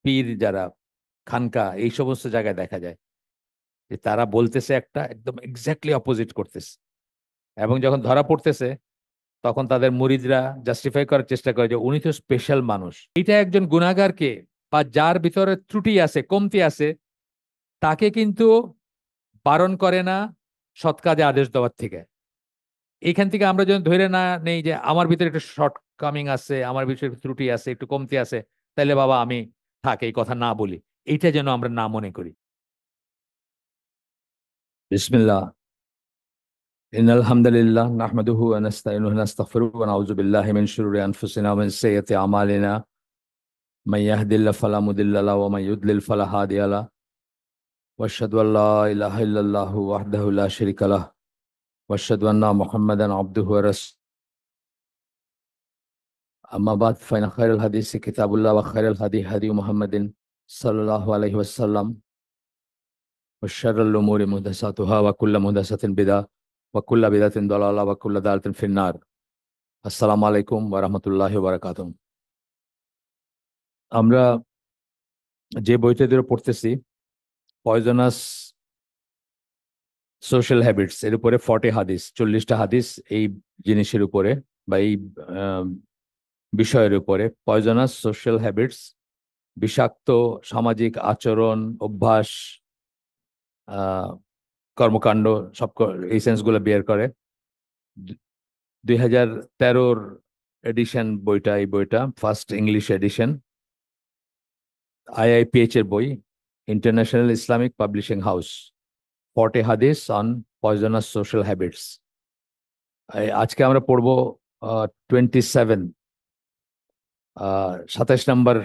পীর যারা, খানকা, এই সমস্ত জায়গায় দেখা যায় যে তারা বলতেছে একটা, একদম এক্স্যাক্টলি অপোজিট করতেছে। এবং যখন ধরা পড়তেছে তখন তাদের মুরিদরা জাস্টিফাই করার চেষ্টা করে যে উনি তো স্পেশাল মানুষ। এটা একজন গুনাহগারকে বা যার ভিতরে ত্রুটি আছে, কমতি আছে, তাকে কিন্তু বারণ করে না সৎ কাজে আদেশ দেওয়ার থেকে। এখান থেকে আমরা যখন ধরে না নেই যে আমার ভিতরে একটু শর্ট কামিং আছে, আমার ভিতরে একটু ত্রুটি আছে, একটু কমতি আছে, তাহলে বাবা আমি থাক, এই কথা না বলি, এইটা যেন আমরা না মনে করি। বিসমিল্লাহ, ইন্নাল হামদুলিল্লাহ নাহমাদুহু ওয়া নাস্তাইনুহু ওয়া নাস্তাগফিরুহু ওয়া নাউযু বিল্লাহি মিন শুরুরি আনফুসিনা ওয়া মিন সাইয়্যাতি আমালিনা মান ইয়াহদিল্লাহু ফালা মুদিল্লা লাহু ওয়া মান ইউদ্লিল ফালা হাদিয়া লাহু ওয়া আশহাদু আল্লা ইলাহা ইল্লাল্লাহু ওয়াহদাহু লা শারীকা লাহু ওয়া আশহাদু আন্না মুহাম্মাদান আবদুহু ওয়া রাসূলুহু। আম্মা বাদ, ফাইন খায়রুল হাদিসি কিতাবুল্লাহ ওয়া খায়রুল হাদি হাদি মুহাম্মাদিন সাল্লাল্লাহু আলাইহি ওয়াসাল্লাম ওয়া শাররুল উমুরি মুহদাসাতুহা ওয়া কুল্লু মুহদাসাতিন বিদআহ ওয়া কুল্লু বিদআতিন দালালাহ ওয়া কুল্লু দালালাতিন ফিন্নার। আসসালামু আলাইকুম ওয়া রাহমাতুল্লাহি ওয়া বারাকাতুহু। আমরা যে বইটা দিয়ে পড়তেছি, পয়জনাস সোশ্যাল হ্যাবিটস, এর উপরে 40 হাদিস, 40টা হাদিস এই জিনিসের উপরে বা এই আহ, বিষয়ের উপরে। পয়জনাস সোশ্যাল হ্যাবিটস, বিষাক্ত সামাজিক আচরণ, অভ্যাস, আহ, কর্মকাণ্ড, সব এই সেন্সগুলো বিয়ার করে। 2013 এডিশন বইটা, এই বইটা ফার্স্ট ইংলিশ এডিশন, IIPH এর বই, ইন্টারন্যাশনাল ইসলামিক পাবলিশিং হাউস। 40 হাদিস অন পয়জনাস সোশ্যাল হ্যাবিটস। আজকে আমরা পড়বো 27, 27 নম্বর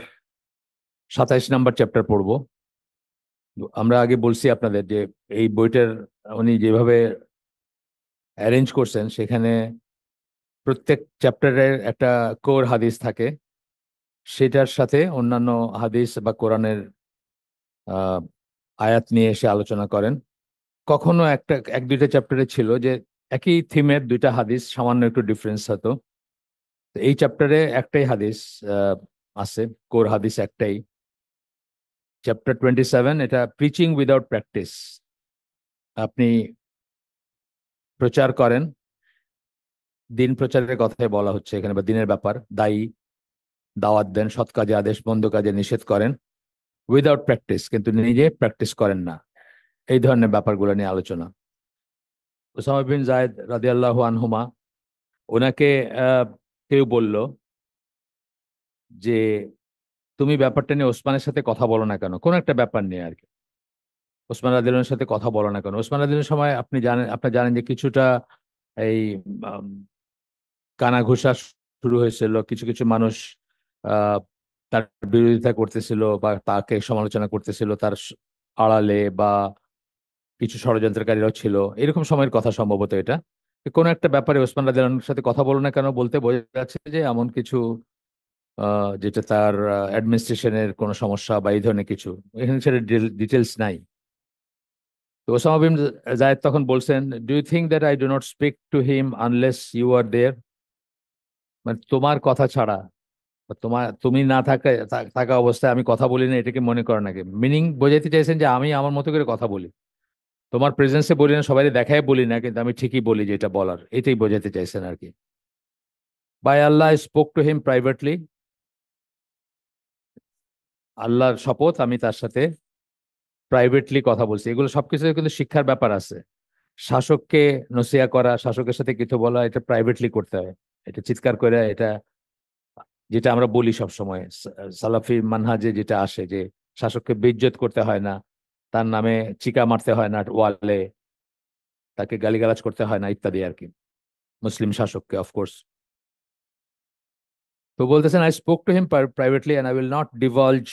27 নম্বর চ্যাপ্টার পড়বো। আমরা আগে বলছি আপনাদের যে এই বইটার উনি যেভাবে অ্যারেঞ্জ করছেন, সেখানে প্রত্যেক চ্যাপ্টারের একটা কোর হাদিস থাকে, সেটার সাথে অন্যান্য হাদিস বা কোরআনের আহ, আয়াত নিয়ে এসে আলোচনা করেন। কখনো একটা এক দুইটা চ্যাপ্টারে ছিল যে একই থিমের দুইটা হাদিস, সামান্য একটু ডিফারেন্স হতো। তো এই চ্যাপ্টারে একটাই হাদিস আহ, আছে, কোর হাদিস একটাই, চ্যাপ্টার 27। এটা প্রিচিং উইদাউট প্র্যাকটিস। আপনি প্রচার করেন, দিন প্রচারের কথাই বলা হচ্ছে এখানে, বা দিনের ব্যাপার, দায়ী, দাওয়াত দেন, সৎ কাজে আদেশ, মন্দ কাজে নিষেধ করেন, উইদাউট প্র্যাকটিস, কিন্তু নিজে প্র্যাকটিস করেন না। এই ধরনের ব্যাপারগুলো নিয়ে আলোচনা। ওসামা বিন জায়েদ রাদিয়াল্লাহু আনহুমা, ওনাকে আহ, কেউ বলল যে তুমি ব্যাপারটা নিয়ে ওসমানের সাথে কথা বলো না কেন, কোন একটা ব্যাপার নিয়ে আর কি, ওসমান রাদিয়াল্লাহুর সাথে কথা বলো না কেন। ওসমান রাদিয়াল্লাহুর সময় আপনি জানেন যে কিছুটা এই আম, কানাঘুষা শুরু হয়েছিল, কিছু কিছু মানুষ আহ তার বিরোধিতা করতেছিল বা তাকে সমালোচনা করতেছিল তার আড়ালে, বা কিছু ষড়যন্ত্রকারীরাও ছিল। এরকম সময়ের কথা সম্ভবত এটা। কোনো একটা ব্যাপারে ওসমান রাদিয়াল্লাহুর সাথে কথা বলো না কেন বলতে বোঝা যাচ্ছে যে এমন কিছু যেটা তার অ্যাডমিনিস্ট্রেশনের কোনো সমস্যা বা এই ধরনের কিছু। এখানে সেটা ডিটেলস নাই। তো ওসামা বিন জায়েদ তখন বলছেন, do you think that I do not speak to him unless you are there? মানে তোমার কথা ছাড়া বা তুমি না থাকা অবস্থায় আমি কথা বলি না, এটাকে মনে করো নাকি? মিনিং বোঝাতে চাইছেন যে আমি আমার মতো করে কথা বলি, তোমার প্রেজেন্সে বলি না, সবাই দেখায় বলি না, কিন্তু আমি ঠিকই বলি যেটা বলার, এটাই বোঝাতে চাইছেন আর কি। By Allah, spoke to him privately, আল্লাহর শপথ আমি তার সাথে প্রাইভেটলি কথা বলছি। এগুলো সবকিছু কিন্তু শিক্ষার ব্যাপার আছে। শাসককে নসিহা করা, শাসকের সাথে কিছু বলা, এটা প্রাইভেটলি করতে হয়। এটা চিৎকার করে, এটা যেটা আমরা বলি সব সময়, সালাফি মানহাজে যেটা আসে যে শাসককে বেইজ্জত করতে হয় না, তার নামে চিকা মারতে হয় না ওয়ালে, তাকে গালিগালাজ করতে হয় না, ইত্যাদি আর কি, মুসলিম শাসককে অফকোর্স। তো বলতেছেন, I spoke to him privately and I will not divulge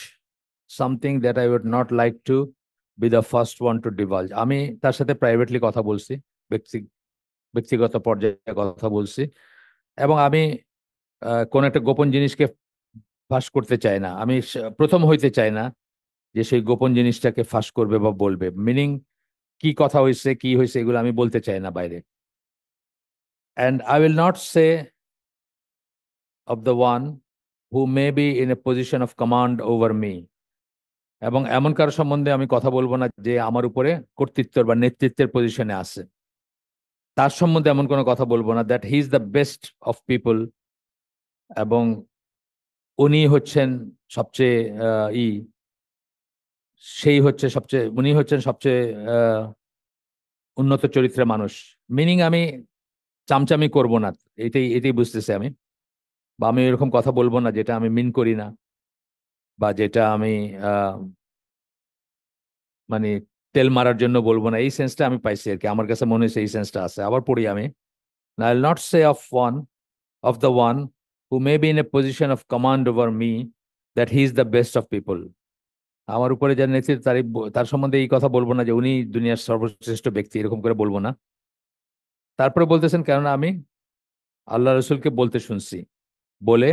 something that I would not like to be the first one to divulge. আমি তার সাথে প্রাইভেটলি কথা বলছি, ব্যক্তি ব্যক্তিগত পর্যায়ে কথা বলছি, এবং আমি কোন একটা গোপন জিনিসকে ফাঁস করতে চাই না। আমি প্রথম হইতে চাই না যে সেই গোপন জিনিসটাকে ফাঁস করবে বা বলবে। মিনিং, কি কথা হয়েছে, কি হয়েছে, এগুলো আমি বলতে চাই না বাইরে। And I will not say of the one who may be in a position of command over me. এবং এমন কারো সম্বন্ধে আমি কথা বলবো না যে আমার উপরে কর্তৃত্ব বা নেতৃত্বের পজিশনে আছে, তার সম্বন্ধে এমন কোনো কথা বলবো না that he is the best of people, এবং উনি হচ্ছেন সবচেয়ে উনি হচ্ছেন সবচেয়ে উন্নত চরিত্রের মানুষ। মিনিং আমি চামচামি করব না, এটাই এটাই বুঝতেছি আমি। বা আমি এরকম কথা বলবো না যেটা আমি মিন করি না, বা যেটা আমি আহ, মানে তেল মারার জন্য বলবো না, এই সেন্সটা আমি পাইছি আর কি। আমার কাছে মনে হয়েছে এই সেন্সটা আছে। আবার পড়ি আমি, I will not say of the one who may be in a position of command over me that he is the best of people. আমার উপরে যার নেতৃত্ব তার সম্বন্ধে এই কথা বলবো না যে উনি দুনিয়ার সর্বশ্রেষ্ঠ ব্যক্তি, এরকম করে বলবো না। তারপরে বলতেছেন কেননা আমি আল্লাহ রসুলকে বলতে শুনছি বলে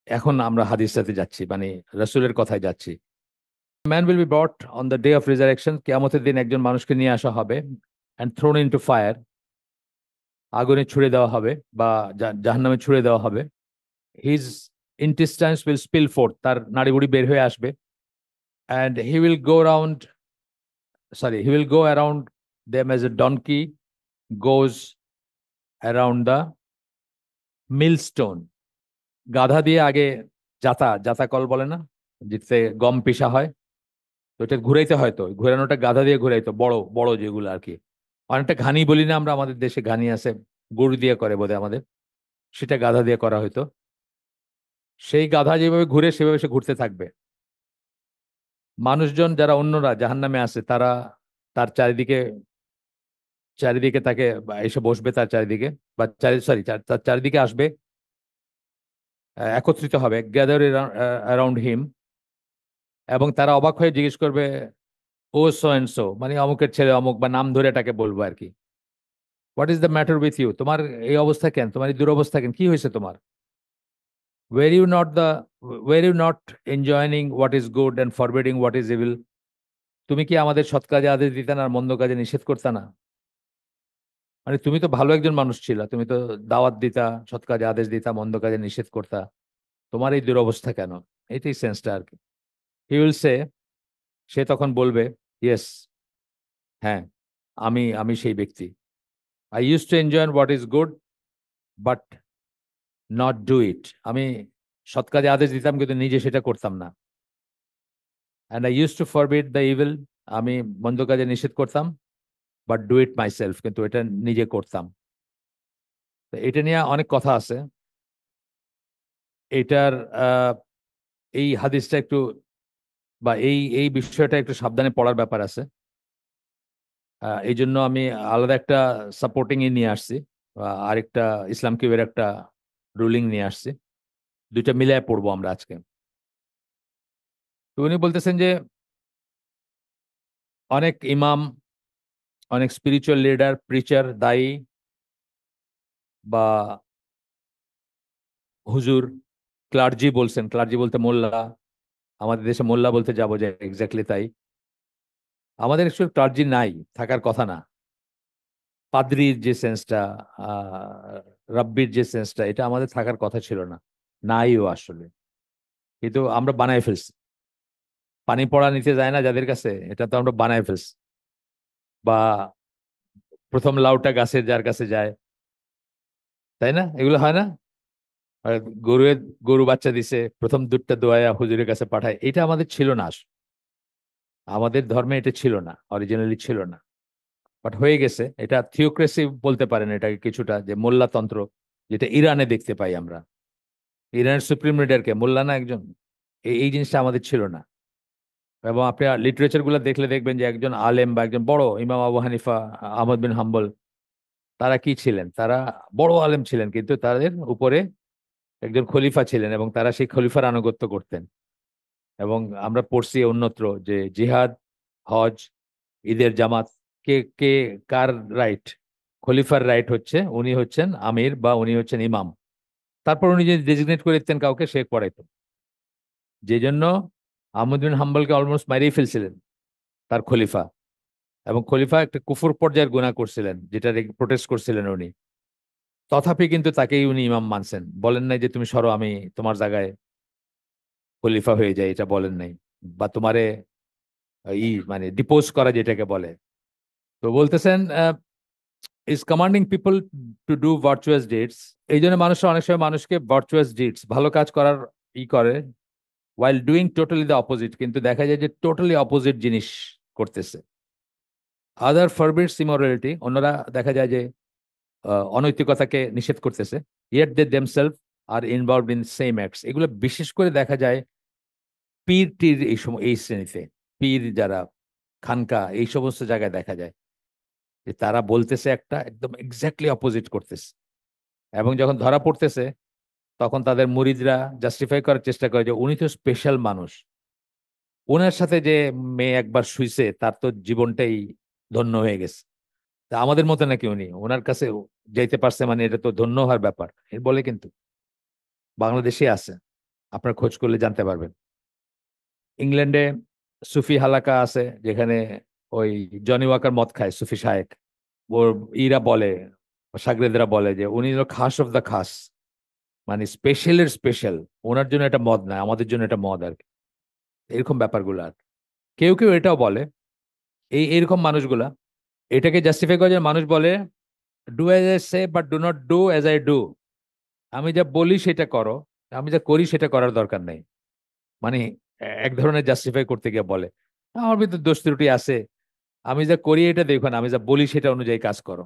এখন আমরা হাদিসটাতে যাচ্ছি, মানে রসুলের কথায় যাচ্ছি। Man will be ব্রট on the day of resurrection, কিয়ামতের দিন একজন মানুষকে নিয়ে আসা হবে, অ্যান্ড থ্রোন ইনটু ফায়ার, আগুনে ছুড়ে দেওয়া হবে বা জাহান্নামে ছুড়ে দেওয়া হবে। His intestines will spill forth, তার নাড়িভুড়ি বের হয়ে আসবে। And he will go around them as a donkey goes around the millstone. গাধা দিয়ে আগে জাতা কল বলে না, যেতে গম পিষা হয়, তো এটা ঘুরাইতে হয়, তো ঘুরানোটা গাধা দিয়ে ঘুরাইতো, বড় বড় যেগুলো আর কি। অনেকটা ঘানি বলি না আমরা, আমাদের দেশে ঘানি আছে, গরু দিয়ে করে বোধহয় আমাদের, সেটা গাধা দিয়ে করা হয়তো। সেই গাধা যেভাবে ঘুরে সেভাবে সে ঘুরতে থাকবে। মানুষজন যারা অন্যরা জাহান্নামে আছে তারা তার চারিদিকে চারিদিকে তাকে এসে বসবে, তার চারিদিকে, বা তার চারিদিকে আসবে, একত্রিত হবে, গ্যাদার অ্যারাউন্ড হিম। এবং তারা অবাক হয়ে জিজ্ঞেস করবে, ও সো এন্ড সো, মানে অমুকের ছেলে অমুক, বা নাম ধরে এটাকে বলবো আর কি। What is the matter with you, তোমার এই অবস্থা কেন, তোমার এই দুরবস্থা কেন, কি হয়েছে তোমার? Were you not the were you not enjoining what is good and forbidding what is evil, তুমি কি আমাদের সৎ কাজে আদেশ দিতে না আর মন্দ কাজে নিষেধ করতে না? মানে তুমি তো ভালো একজন মানুষ ছিলা, তুমি তো দাওয়াত দিতা, সৎ কাজে আদেশ দিতা, মন্দ কাজে নিষেধ করতা, তোমার এই দুরবস্থা কেন? এটাই সেন্সটা আর কি। হি উইল সে, সে তখন বলবে, ইয়েস, হ্যাঁ, আমি আমি সেই ব্যক্তি। I use to enjoy what is good but not do it, আমি সৎ কাজে আদেশ দিতাম কিন্তু নিজে সেটা করতাম না। And I use to forbid the evil, আমি মন্দ কাজে নিষেধ করতাম, but do it my self, কিন্তু এটা নিজে করতাম। তো এটা নিয়ে অনেক কথা আছে। এটার এই হাদিসটা একটু, বা এই এই বিষয়টা একটু সাবধানে পড়ার ব্যাপার আছে। এই জন্য আমি আলাদা একটা সাপোর্টিং নিয়ে আসছি, আরেকটা ইসলাম কিউবের একটা রুলিং নিয়ে আসছি, দুইটা মিলায় পড়বো আমরা আজকে। তো উনি বলতেছেন যে অনেক ইমাম, অনেক স্পিরিচুয়াল লিডার, প্রিচার, দায়ী বা হুজুর, ক্লার্জি বলছেন, ক্লার্জি বলতে মোল্লা, আমাদের দেশে মোল্লা বলতে যাবো যে এক্স্যাক্টলি তাই। আমাদের অ্যাকচুয়ালি ক্লার্জি নাই, থাকার কথা না। পাদ্রির যে সেন্সটা, রাব্বির যে সেন্সটা, এটা আমাদের থাকার কথা ছিল না, নাইও আসলে, কিন্তু আমরা বানায় ফেলছি। পানি পড়া নিতে যায় না যাদের কাছে, এটা তো আমরা বানায় ফেলছি। বা প্রথম লাউটা গাছের যার কাছে যায়, তাই না? এগুলো হয় না? আর গরু গরু বাচ্চা দিছে, প্রথম দুধটা দোয়ায়া হুজুরের কাছে পাঠায়, এটা আমাদের ছিল না আমাদের ধর্মে এটা ছিল না, অরিজিনালি ছিল না। বাট হয়ে গেছে, এটা থিওক্রেসি বলতে পারেন এটাকে কিছুটা, যে মোল্লাতন্ত্র, যেটা ইরানে দেখতে পাই আমরা। ইরানের সুপ্রিম লিডারকে মোল্লা না একজন, এই জিনিসটা আমাদের ছিল না। এবং আপনি লিটারেচার গুলো দেখলে দেখবেন যে একজন আলেম বা একজন বড় ইমাম আবু হানিফা, আহমদ বিন হাম্বল, তারা কি ছিলেন? তারা বড় আলেম ছিলেন, কিন্তু তাদের উপরে একজন খলিফা ছিলেন এবং তারা সেই খলিফার আনুগত্য করতেন। এবং আমরা পড়ছি অন্যত্র যে জিহাদ, হজ, ঈদের জামাত, কে কে কার রাইট? খলিফার রাইট হচ্ছে উনি হচ্ছেন আমির বা উনি হচ্ছেন ইমাম। তারপর উনি যদি ডেজিগনেট করে দিতেন কাউকে, সে পড়াইতো। যে জন্য আহমদ বিন হাম্বলকে অলমোস্ট মারিয়ে ফেলছিলেন তার খলিফা। এবং খলিফা একটা কুফর পর্যায়ের গুনাহ করছিলেন, যেটা প্রোটেস্ট করছিলেন উনি। তথাপি কিন্তু তাকেই উনি ইমাম মানছেন, বলেন নাই যে তুমি সরো, আমি তোমার জায়গায় খলিফা হয়ে যাই, এটা বলেন নাই। বা তোমারে মানে ডিপোজ করা যেটাকে বলে। তো বলতেছেন is commanding people to do virtuous deeds. এই জন্য মানুষরা অনেক সময় মানুষকে ভার্চুয়াস ডিডস, ভালো কাজ করার করে, ওয়াইল ডুইং টোটালি দ্য অপোজিট, কিন্তু দেখা যায় যে টোটালি অপোজিট জিনিস করতেছে। আদার ফরবিডস ইমোরালিটি, অন্যরা দেখা যায় যে অনৈতিকতাকে নিষেধ করতেছে। Yet they themselves are involved in same acts. এগুলো বিশেষ করে দেখা যায় পীর টির এই সময় এই শ্রেণীতে, পীর যারা খানকা এই সমস্ত জায়গায় দেখা যায় যে তারা বলতেছে একটা, একদম এক্স্যাক্টলি অপোজিট করতেছে। এবং যখন ধরা পড়তেছে তখন তাদের মুরিদরা জাস্টিফাই করার চেষ্টা করে যে উনি তো স্পেশাল মানুষ, ওনার সাথে যে মেয়ে একবার শুইছে তার তো জীবনটাই ধন্য হয়ে গেছে, তা আমাদের মতো নাকি উনি ওনার কাছে যাইতে পারছে, মানে এটা তো ধন্য হওয়ার ব্যাপার। এর বলে কিন্তু বাংলাদেশে আছে, আপনার খোঁজ করলে জানতে পারবেন। ইংল্যান্ডে সুফি হালাকা আছে, যেখানে ওই জনি ওয়াকার মদ খায়, সুফি শায়েক। ওর ইরা বলে, সাগরেদরা বলে যে উনি হলো খাস অফ দ্য খাস, মানে স্পেশালের স্পেশাল। ওনার জন্য এটা মদ না, আমাদের জন্য এটা মদ আর কি। এরকম ব্যাপারগুলো আর কেউ কেউ এটাও বলে, এরকম মানুষগুলা এটাকে জাস্টিফাই করে যে মানুষ বলে do as I say but do not do as I do. আমি যা বলি সেটা করো, আমি যা করি সেটা করার দরকার নেই। মানে এক ধরনের জাস্টিফাই করতে গিয়ে বলে আমার ভিতর দোষ ত্রুটি আছে, আমি যা করি এটা দেখো না, আমি যা বলি সেটা অনুযায়ী কাজ করো।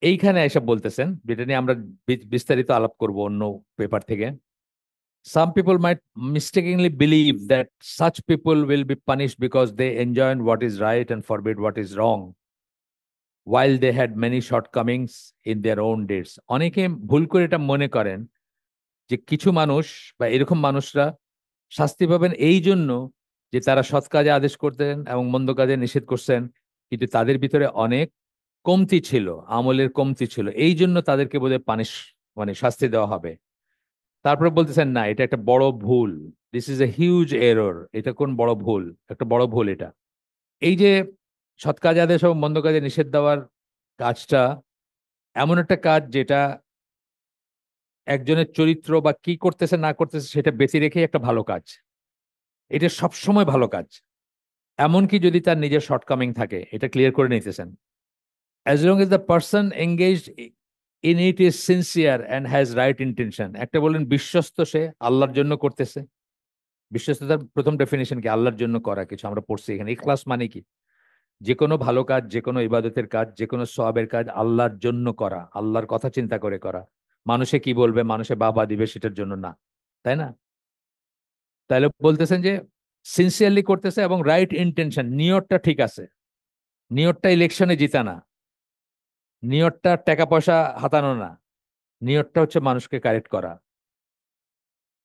এইখানে এসব বলতেছেন, যেটা নিয়ে আমরা বিস্তারিত আলাপ করব অন্য পেপার থেকে। Some people might mistakenly believe that such people will be punished because they enjoy what is right and forbid what is wrong, while they had many shortcomings in their own deeds. অনেকে ভুল করে এটা মনে করেন যে কিছু মানুষ বা এরকম মানুষরা শাস্তি পাবেন এই জন্য যে তারা সৎ কাজে আদেশ করতেন এবং মন্দ কাজে নিষেধ করছেন, কিন্তু তাদের ভিতরে অনেক কমতি ছিল, আমলের কমতি ছিল, এই জন্য তাদেরকে বোধহয় মানে শাস্তি দেওয়া হবে। তারপরে বলতেছেন না, এটা একটা বড় ভুল, this is a huge error. এটা কোন বড় ভুল? একটা বড় ভুল এটা। এই যে সৎ কাজে আদেশ এবং মন্দ কাজে নিষেধ দেওয়ার কাজটা এমন একটা কাজ যেটা একজনের চরিত্র বা কি করতেছে না করতেছে সেটা বেঁচে রেখেই একটা ভালো কাজ। এটা সবসময় ভালো কাজ, এমনকি যদি তার নিজের শর্টকামিং থাকে, এটা ক্লিয়ার করে নিতেছেন। As long as the person engaged in it is sincere and has right intention. একটা বললেন বিশ্বস্ত, সে আল্লাহর জন্য করতেছে। বিশ্বস্ততার প্রথম ডেফিনেশন কি? আল্লাহর জন্য করা কিছু। আমরা পড়ছি এখানে ইখলাস মানে কি? যে কোনো ভালো কাজ, যে কোনো ইবাদতের কাজ, যে কোনো সওয়াবের কাজ আল্লাহর জন্য করা, আল্লাহর কথা চিন্তা করে করা। মানুষে কি বলবে, মানুষে বাবা দিবে সেটার জন্য না, তাই না? তাহলে বলতেছেন যে সিনসিয়ারলি করতেছে এবং রাইট ইন্টেনশন, নিয়তটা ঠিক আছে। নিয়তটা ইলেকশনে জিতা না, নিয়তটা টাকা পয়সা হাতানো না, নিয়তটা হচ্ছে মানুষকে কারেক্ট করা।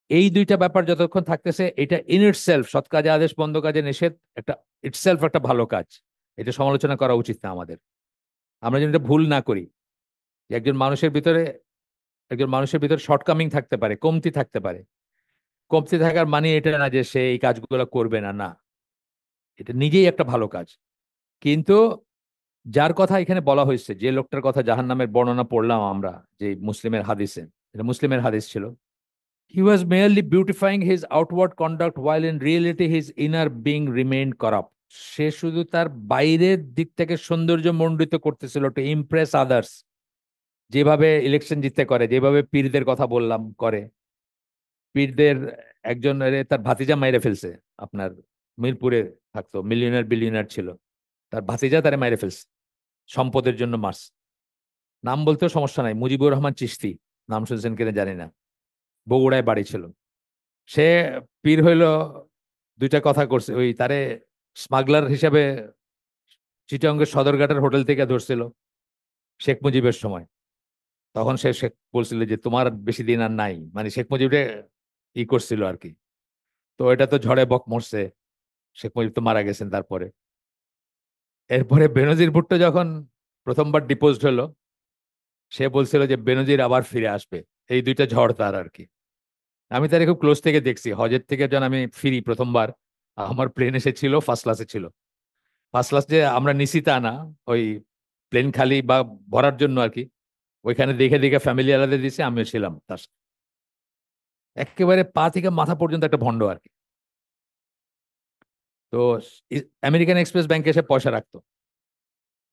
এই দুইটা ব্যাপার যতক্ষণ থাকতেছে, এটা ইন ইটসেলফ, সৎ কাজে আদেশ বন্ধ কাজে নিষেধ, একটা ইটসেলফ একটা ভালো কাজ। এটা সমালোচনা করা উচিত না আমাদের। আমরা যেন এটা ভুল না করি যে একজন মানুষের ভিতরে শর্টকামিং থাকতে পারে, কমতি থাকতে পারে। কমতি থাকার মানে এটা না যে সে এই কাজগুলো করবে না, না, এটা নিজেই একটা ভালো কাজ। কিন্তু যার কথা এখানে বলা হয়েছে, যে লোকটার কথা জাহান্নামের বর্ণনা পড়লাম আমরা, যে মুসলিমের হাদিসে, এটা মুসলিমের হাদিস ছিল, he was merely beautifying his outward conduct while in reality his inner being remained corrupt. সে শুধু তার বাইরের দিক থেকে সৌন্দর্য মণ্ডিত করতেছিল টু ইমপ্রেস আদার্স। যেভাবে ইলেকশন জিততে করে, যেভাবে পীরদের কথা বললাম করে, পীরদের একজন তার ভাতিজা মাইরে ফেলছে, আপনার মিরপুরে থাকতো, মিলিয়নার বিলিয়নার ছিল, তার ভাতিজা তারে মাইরে ফেলছে, সম্পদের জন্য মার্স। নাম বলতেও সমস্যা নাই, মুজিবুর রহমান চিশতি, নাম শুনছেন কিনা জানি না, বগুড়ায় বাড়ি ছিল। সে পীর হইল, দুইটা কথা করছে, ওই তারে স্মাগলার হিসাবে চিটাঙ্গের সদরঘাটের হোটেল থেকে ধরছিল শেখ মুজিবের সময়। তখন সে শেখ বলছিল যে তোমার বেশি দিন আর নাই, মানে শেখ মুজিবরে করছিল আর কি। তো এটা তো ঝড়ে বক মরছে, শেখ মুজিব তো মারা গেছেন তারপরে। এরপরে বেনজির ভুট্টো যখন প্রথমবার ডিপোজড হলো, সে বলছিল যে বেনজির আবার ফিরে আসবে। এই দুইটা ঝড় তার আর কি। আমি তারে খুব ক্লোজ থেকে দেখছি, হজের থেকে যখন আমি ফিরি প্রথমবার, আমার প্লেন এসেছিল ফার্স্ট ক্লাসে ছিল। ফার্স্ট ক্লাস যে আমরা নিছি তা না, ওই প্লেন খালি বা ভরার জন্য আর কি, ওইখানে দেখে দেখে ফ্যামিলি আলাদা দিয়েছে, আমিও ছিলাম তার সাথে। একেবারে পা থেকে মাথা পর্যন্ত একটা ভন্ড আর কি। তো আমেরিকান এক্সপ্রেস ব্যাংকে এসে পয়সা রাখতো।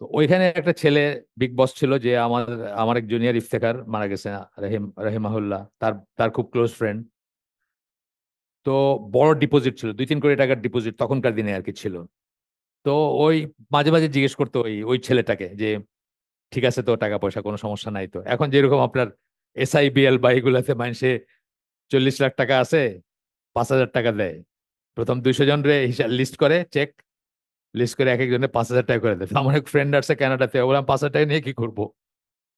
তো ওইখানে একটা ছেলে বিগ বস ছিল, যে আমার আমার এক জুনিয়র ইফতেখার মারা গেছে, রাহিমাহুল্লাহ, তার তার খুব ক্লোজ ফ্রেন্ড। তো বড় ডিপোজিট ছিল, 2-3 কোটি টাকার ডিপোজিট তখনকার দিনে আর কি ছিল। তো ওই মাঝে মাঝে জিজ্ঞেস করতো ওই ওই ছেলেটাকে যে ঠিক আছে তো, টাকা পয়সা কোনো সমস্যা নাই তো? এখন যেরকম আপনার SIBL বা এগুলাতে মানুষে 40 লাখ টাকা আছে, 5,000 টাকা দেয়, প্রথম 200 জন রে হিসাব লিস্ট করে, চেক লিস্ট করে এক একজনের 5,000 টাকা করে দেয়। তো আমার এক ফ্রেন্ড আছে কানাডাতে, বললাম 5,000 টাকা নিয়ে কি করবো?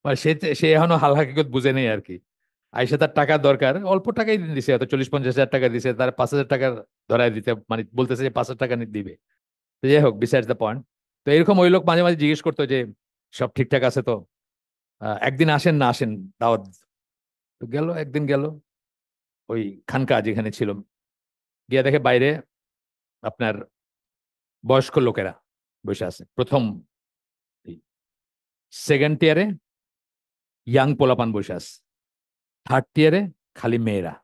মানে সে সে এখনো হাল হাকিকত বুঝে নেই আর কি। আইসা তার টাকা দরকার, অল্প টাকাই দিছে, হয়তো 40-50 হাজার টাকা দিছে, তার 5,000 টাকা ধরায় দিতে, মানে বলতেছে যে 5,000 টাকা দিবে। তো যাই হোক, বিসাইডস দ্য পয়েন্ট। তো এরকম ওই লোক মাঝে মাঝে জিজ্ঞেস করতো যে সব ঠিকঠাক আছে তো, একদিন আসেন না আসেন দাওয়াত। তো গেল, একদিন গেল ওই খানকা যেখানে ছিল, গিয়ে দেখে বাইরে আপনার বয়স্ক লোকেরা বসে আছে প্রথম, সেকেন্ড টিয়ারে ইয়াং পোলাপান বসে আছে, থার্ড টিয়ারে খালি মেয়েরা।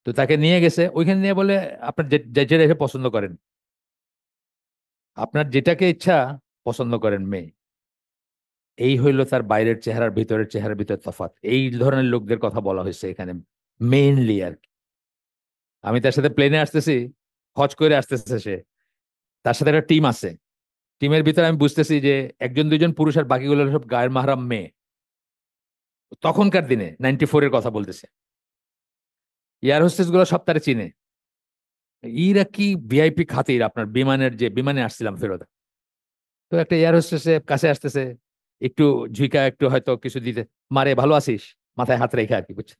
তো তাকে নিয়ে গেছে ওইখানে, নিয়ে বলে আপনার যেটা এসে পছন্দ করেন, আপনার যেটাকে ইচ্ছা পছন্দ করেন মেয়ে। এই হইলো তার বাইরের চেহারার ভিতরের চেহারার ভিতর তফাৎ। এই ধরনের লোকদের কথা বলা হয়েছে এখানে মেইনলি আর কি। আমি তার সাথে প্লেনে আসতেছি, হজ করে আসতেছে সে, তার সাথে একটা টিম আছে। টিমের ভিতরে আমি বুঝতেছি যে একজন দুইজন পুরুষ আর বাকিগুলো সব গায়ের মাহরাম মেয়ে। তখনকার দিনে 94-এর কথা বলতেছে। এয়ার হোস্টেস গুলো সব তারা চিনে। এরা কি ভিআইপি খাতির, আপনার বিমানের, যে বিমানে আসছিলাম ফেরত, তো একটা এয়ার হোস্টেসে কাছে আসতেছে, একটু ঝুঁকা, একটু হয়তো কিছু দিতে, মারে ভালো আছিস, মাথায় হাত রেখে আর কি, বুঝছে।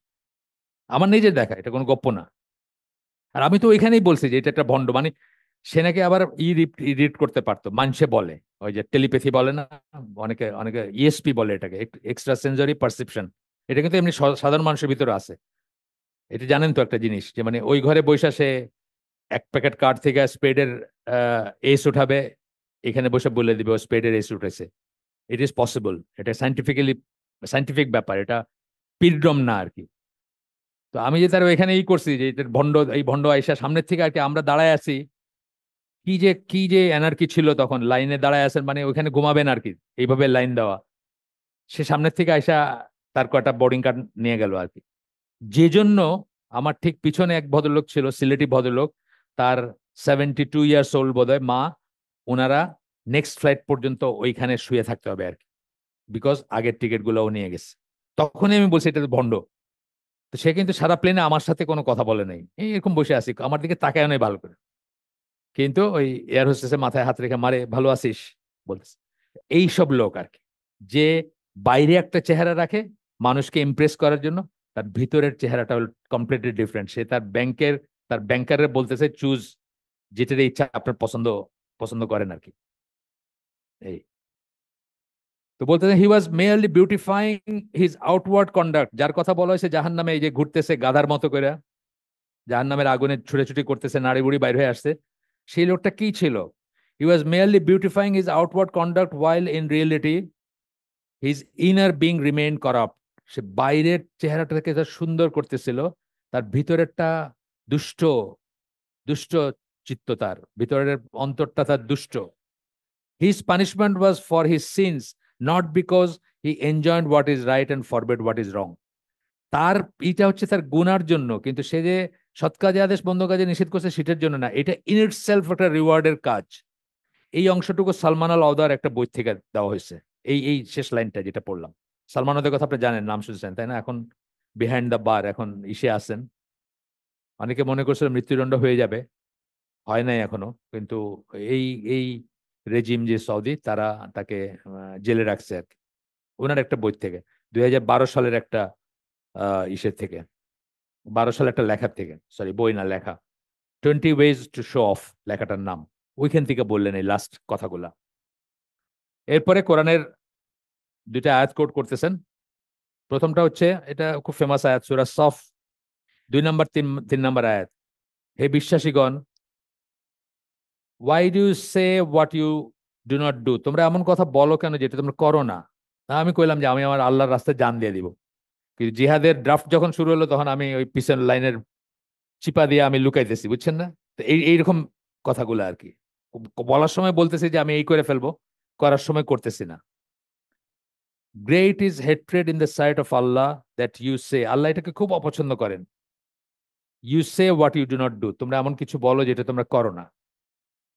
আমার নিজের দেখা, এটা কোনো গপ্প না। আর আমি তো ওইখানেই বলছি যে এটা একটা ভণ্ড, মানে সে নাকি আবার রিড করতে পারতো, মানুষে বলে ওই যে টেলিপ্যাথি বলে না, অনেকে অনেকে ESP বলে এটাকে, এক্সট্রা সেন্সরি পারসেপশন। এটা কিন্তু এমনি সাধারণ মানুষের ভিতরে আছে। এটা জানেন তো একটা জিনিস, যে মানে ওই ঘরে বসে সে এক প্যাকেট কার্ড থেকে স্পেডের এস উঠাবে, এখানে বসে বলে দিবে ও স্পেডের এস উঠেছে। ইট ইজ পসিবল, এটা সাইন্টিফিক ব্যাপার, এটা পিরডম না আর কি। তো আমি যে তার এখানে করছি যে এটা ভণ্ড, এই ভণ্ড আইসা সামনের থেকে আর কি, আমরা দাঁড়ায় আছি, কি যে এনার্কি ছিল তখন, লাইনে দাঁড়ায় আছেন, মানে ওইখানে ঘুমাবেন আর কি, এইভাবে লাইন দেওয়া। সে সামনের থেকে আইসা তার কয়টা বোর্ডিং কার্ড নিয়ে গেল আর কি। যে জন্য আমার ঠিক পিছনে এক ভদ্রলোক ছিল, সিলেটি ভদ্রলোক, তার 72 ইয়ার্স ওল্ড বোধহয় মা, ওনারা নেক্সট ফ্লাইট পর্যন্ত ওইখানে শুয়ে থাকতে হবে আর কি, বিকজ আগের টিকিট গুলোও নিয়ে গেছে। তখনই আমি বলছি এটা তো ভণ্ড। তো সে কিন্তু সারা প্লেনে আমার সাথে কোনো কথা বলে নাই, এরকম বসে আছি, আমার দিকে তাকায় নাই ভালো করে। কিন্তু ওই এয়ার হোস্টেসের মাথায় হাত রেখে মারে ভালো আছিস বলতেছে। এইসব লোক আর কি, যে বাইরে একটা চেহারা রাখে মানুষকে ইমপ্রেস করার জন্য, তার ভিতরের চেহারাটা কমপ্লিটলি ডিফারেন্ট। সে তার ব্যাংকারের বলতেছে চুজ যেটার ইচ্ছা আপনার পছন্দ পছন্দ করেন আর কি। এই তো বলতেছে he was merely beautifying his outward conduct. যার কথা বলা হয়েছে জাহান নামে, এই যে ঘুরতেছে গাধার মতো করে, জাহান নামের আগুনে ছুটাছুটি করতেছে, নাড়ি বুড়ি বাইর হয়ে আসছে, সেই লোকটা কি ছিল? He was merely beautifying his outward conduct while in reality his inner being remain corrupt. সে বাইরের চেহারাটাকে যা সুন্দর করতেছিল, তার ভিতরেরটা দুষ্ট, দুষ্ট চিত্ত, তার ভিতরের অন্তরটা তার দুষ্ট। His punishment was for his sins, not because he enjoyed what is right and forbade what is wrong. তার এটা হচ্ছে তার গুনার জন্য, কিন্তু সে যে সৎ কাজে আদেশ বন্ধ কাজে নিষেধ করছে সেটার জন্য না, এটা ইন ইট সেলফ একটা রিওয়ার্ডের কাজ। এই অংশটুকু সালমান আল আওদার একটা বই থেকে দেওয়া হয়েছে। এই এই শেষ লাইনটা যেটা পড়লাম, সালমান আওদের কথা আপনি জানেন, নাম শুনছেন তাই না? এখন বিহাইন্ড দ্য বার, এখন ইসে আছেন। অনেকে মনে করছিল মৃত্যুদণ্ড হয়ে যাবে, হয় নাই এখনো, কিন্তু এই এই রেজিম যে সৌদি, তারা তাকে জেলে রাখছে আর কি, ওনার একটা বই থেকে, 2012 সালের একটা ইসের থেকে, 12 সালে একটা লেখার থেকে, সরি বই না লেখা, 20 ওয়েজ টু শো অফ লেখাটার নাম। ওইখান থেকে বললেন এই লাস্ট কথাগুলা। এরপরে কোরআনের দুইটা আয়াত কোট করতেছেন। প্রথমটা হচ্ছে, এটা খুব ফেমাস আয়াত, সূরা সফ 2 নম্বর 3 নম্বর আয়াত। হে বিশ্বাসীগণ, why do say what you do not do, তোমরা এমন কথা বলো কেন যেটা তোমরা করো না? আমি কইলাম যে আমি আমার আল্লাহর রাস্তায় জান দিয়ে দিব। কিন্তু জিহাদের ড্রাফট যখন শুরু হলো, তখন আমি ওই পিছন লাইনের চিপা দিয়ে আমি লুকাইতেছি, বুঝছেন না? তো এইরকম কথাগুলো আর কি। বলার সময় বলতেছি যে আমি এই করে ফেলবো, করার সময় করতেছি না। Great is hatred in the sight of Allah that you say, Allah এটাকে খুব অপছন্দ করেন। You say what you do not do, তোমরা এমন কিছু বলো যেটা তোমরা করো না।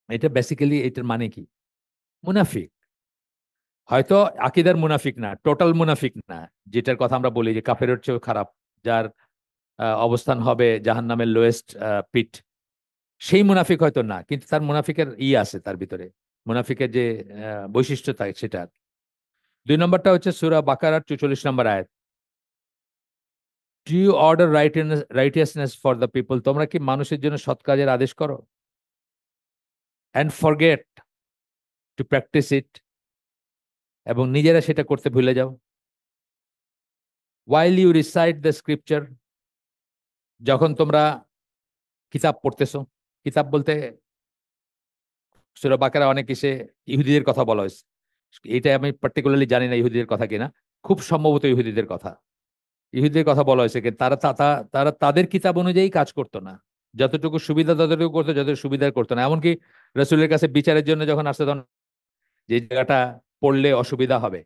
এটা বেসিক্যালি এটার মানে কি? মুনাফিক। হয়তো আকিদার মুনাফিক না, টোটাল মুনাফিক না, যেটার কথা আমরা বলি যে কাফেরের চেয়েও খারাপ, যার অবস্থান হবে জাহান্নামের লোয়েস্ট পিট, সেই মুনাফিক হয়তো না, কিন্তু তার মুনাফিকের আছে তার ভিতরে, মুনাফিকের যে বৈশিষ্ট্য থাকে সেটা। 2 নম্বরটা হচ্ছে সূরা বাকারার 44 নম্বর আয়াত, do you order righteousness for the people, তোমরা কি মানুষের জন্য সৎ কাজের আদেশ করো, and forget to practice it, এবং নিজেরা সেটা করতে ভুলে যাও। while you recite the scripture, যখন তোমরা কিতাব পড়তেছো, কিতাব বলতে সূরা বাকারা অনেক এসে ইহুদিদের কথা বলা হয়েছে, এটা আমি পার্টিকুলারলি জানি না ইহুদিদের কথা কিনা, খুব সম্ভবত ইহুদিদের কথা। ইহুদিদের কথা বলা হয়েছে কি তারা তাদের কিতাব অনুযায়ী কাজ করতো না, যতটুকু সুবিধা ততটুকু করতো, যতটুকু সুবিধা করতো না। এমনকি রসুলের কাছে বিচারের জন্য যখন আসতো, তখন যে জায়গাটা পড়লে অসুবিধা হবে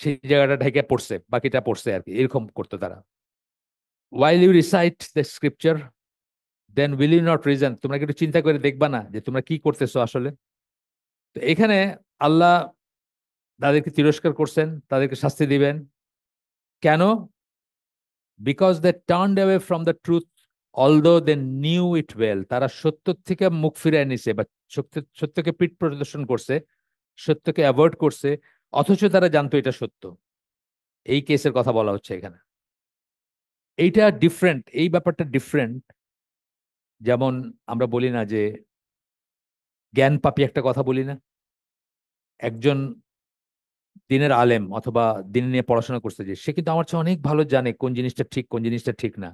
সেই জায়গাটা ঢেকে পড়ছে, বাকিটা পড়ছে আর কি, এরকম করতো তারা। while you recite the scripture, then will you not reason, তোমরা কি একটু চিন্তা করে দেখবা না যে তোমরা কি করতেছো আসলে? তো এখানে আল্লাহ তাদেরকে তিরস্কার করছেন, তাদেরকে শাস্তি দিবেন। কেন? Because they turned away from the truth although they knew it well, তারা সত্য থেকে মুখ ফিরিয়ে নিছে, বা সত্যকে পিঠ প্রদর্শন করছে, সত্যকে অ্যাভয়েড করছে, অথচ তারা জানতো এটা সত্য। এই কেসের কথা বলা হচ্ছে এখানে। এইটা ডিফারেন্ট, এই ব্যাপারটা ডিফারেন্ট। যেমন আমরা বলি না যে জ্ঞান পাপী, একটা কথা বলি না, একজন দিনের আলেম অথবা দিন নিয়ে পড়াশোনা করছে, যে সে কিন্তু আমার চেয়ে অনেক ভালো জানে কোন জিনিসটা ঠিক কোন জিনিসটা ঠিক না,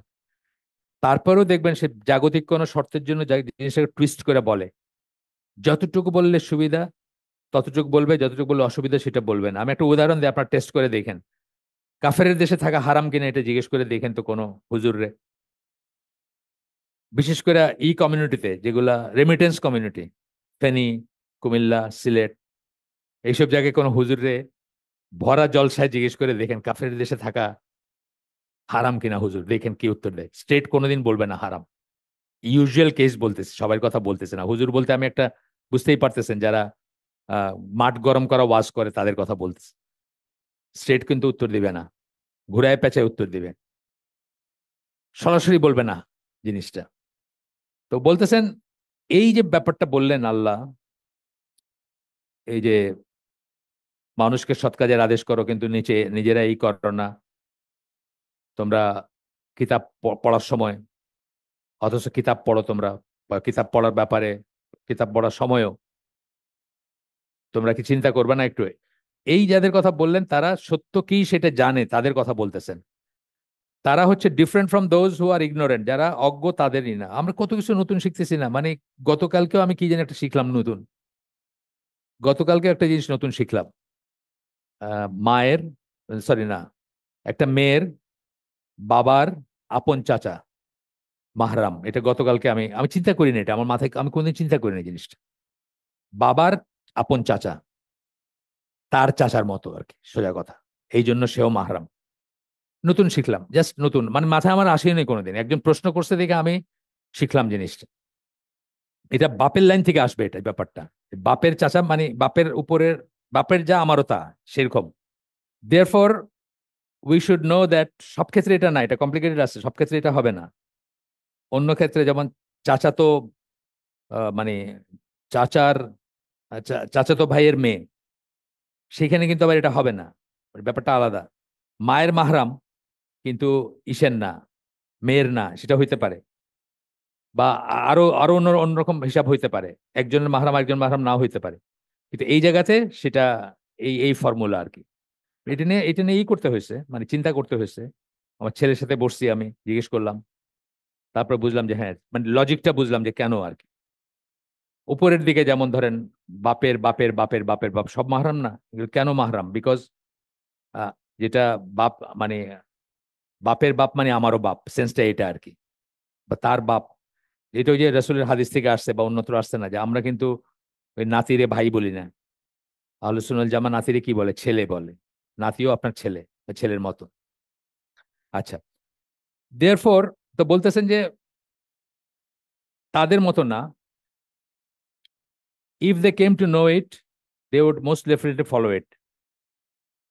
তারপরেও দেখবেন সে জাগতিক কোনো শর্তের জন্য জিনিসটাকে টুইস্ট করে বলে। যতটুকু বললে সুবিধা ততটুকু বলবে, যতটুকু বললে অসুবিধা সেটা বলবেন। আমি একটা উদাহরণ দিই, আপনার টেস্ট করে দেখেন, কাফেরের দেশে থাকা হারাম কিনা এটা জিজ্ঞেস করে দেখেন তো কোনো হুজুররে, বিশেষ করে কমিউনিটিতে, যেগুলা রেমিটেন্স কমিউনিটি, ফেনী, কুমিল্লা, সিলেট, এইসব জায়গায় কোনো হুজুররে ভরা জলসায় জিজ্ঞেস করে দেখেন কাফের দেশে থাকা হারাম কিনা হুজুর, দেখেন কি উত্তর দেয়। স্ট্রেট কোনোদিন বলবে না হারাম। ইউজুয়াল কেস বলতেছে, সবার কথা বলতেছে না। হুজুর বলতে আমি একটা, বুঝতেই পারতেছেন, যারা মাঠ গরম করা ওয়াজ করে তাদের কথা বলতেছে। স্ট্রেট কিন্তু উত্তর দিবে না, ঘুরায় পেঁচায় উত্তর দিবে, সরাসরি বলবে না জিনিসটা। তো বলতেছেন এই যে ব্যাপারটা বললেন আল্লাহ, এই যে মানুষকে সৎ কাজের আদেশ করো কিন্তু নিচে নিজেরা এই করো না, তোমরা কিতাব পড়ার সময়, অথচ কিতাব পড়ো তোমরা, বা কিতাব পড়ার ব্যাপারে, কিতাব পড়ার সময়ও তোমরা কি চিন্তা করবে না একটু? এই যাদের কথা বললেন তারা সত্য কি সেটা জানে, তাদের কথা বলতেছেন। তারা হচ্ছে different from those who are ignorant, যারা অজ্ঞ তাদেরই না। আমরা কত কিছু নতুন শিখতেছি না, মানে গতকালকেও আমি কি জানি একটা শিখলাম নতুন, গতকালকে একটা জিনিস নতুন শিখলাম। মায়ের, সরি না, একটা মেয়ের বাবার আপন চাচা মাহরাম, এটা গতকালকে আমি আমি চিন্তা করিনি, এটা আমার মাথায়, আমি কোনদিন চিন্তা করিনি জিনিসটা। বাবার আপন চাচা, তার চাচার মতো আর কি, সোজা কথা, এই জন্য সেও মাহরাম। নতুন শিখলাম, জাস্ট নতুন, মানে মাথায় আমার আসেনি কোনোদিন, একজন প্রশ্ন করছে দেখে আমি শিখলাম জিনিসটা। এটা বাপের লাইন থেকে আসবে, এটা ব্যাপারটা, বাপের চাচা মানে বাপের উপরের, বাপের যা আমারও তা সেরকম। Therefore we should know that সব ক্ষেত্রে এটা না, এটা কমপ্লিকেটেড আছে, সব ক্ষেত্রে এটা হবে না। অন্য ক্ষেত্রে যেমন চাচাতো মানে চাচার চাচাতো ভাইয়ের মেয়ে, সেখানে কিন্তু আবার এটা হবে না, ব্যাপারটা আলাদা। মায়ের মাহরাম কিন্তু ইসের না, মেয়ের না, সেটা হইতে পারে, বা আরো আরো অন্যরকম হিসাব হইতে পারে, একজনের মাহরাম একজন মাহরাম নাও হইতে পারে, কিন্তু এই জায়গাতে সেটা এই ফর্মুলা আর কি। এটা নিয়ে করতে হয়েছে, মানে চিন্তা করতে হয়েছে। আমার ছেলের সাথে বসছি, আমি জিজ্ঞেস করলাম, তারপর বুঝলাম যে হ্যাঁ, মানে লজিকটা বুঝলাম যে কেন আর কি। উপরের দিকে যেমন ধরেন বাপের বাপের বাপের বাপের বাপ সব মাহরাম না, এগুলো কেন মাহরাম? বিকজ যেটা বাপ মানে বাপের বাপ মানে আমারও বাপ, সেন্সটা এটা আর কি, বা তার বাপ, এটা ওই যে রাসূলের হাদিস থেকে আসছে বা অন্যত্র আসছে না, যে আমরা কিন্তু ওই নাতিরে ভাই বলি না। আহলে সুন্নাত ওয়াল জামা নাতিরে কি বলে? ছেলে বলে। নাতিও আপনার ছেলে, বা ছেলের মতো। আচ্ছা, দেয়ারফর, তো বলতেছেন যে তাদের মতো না, if they came to know it they would most definitely follow it.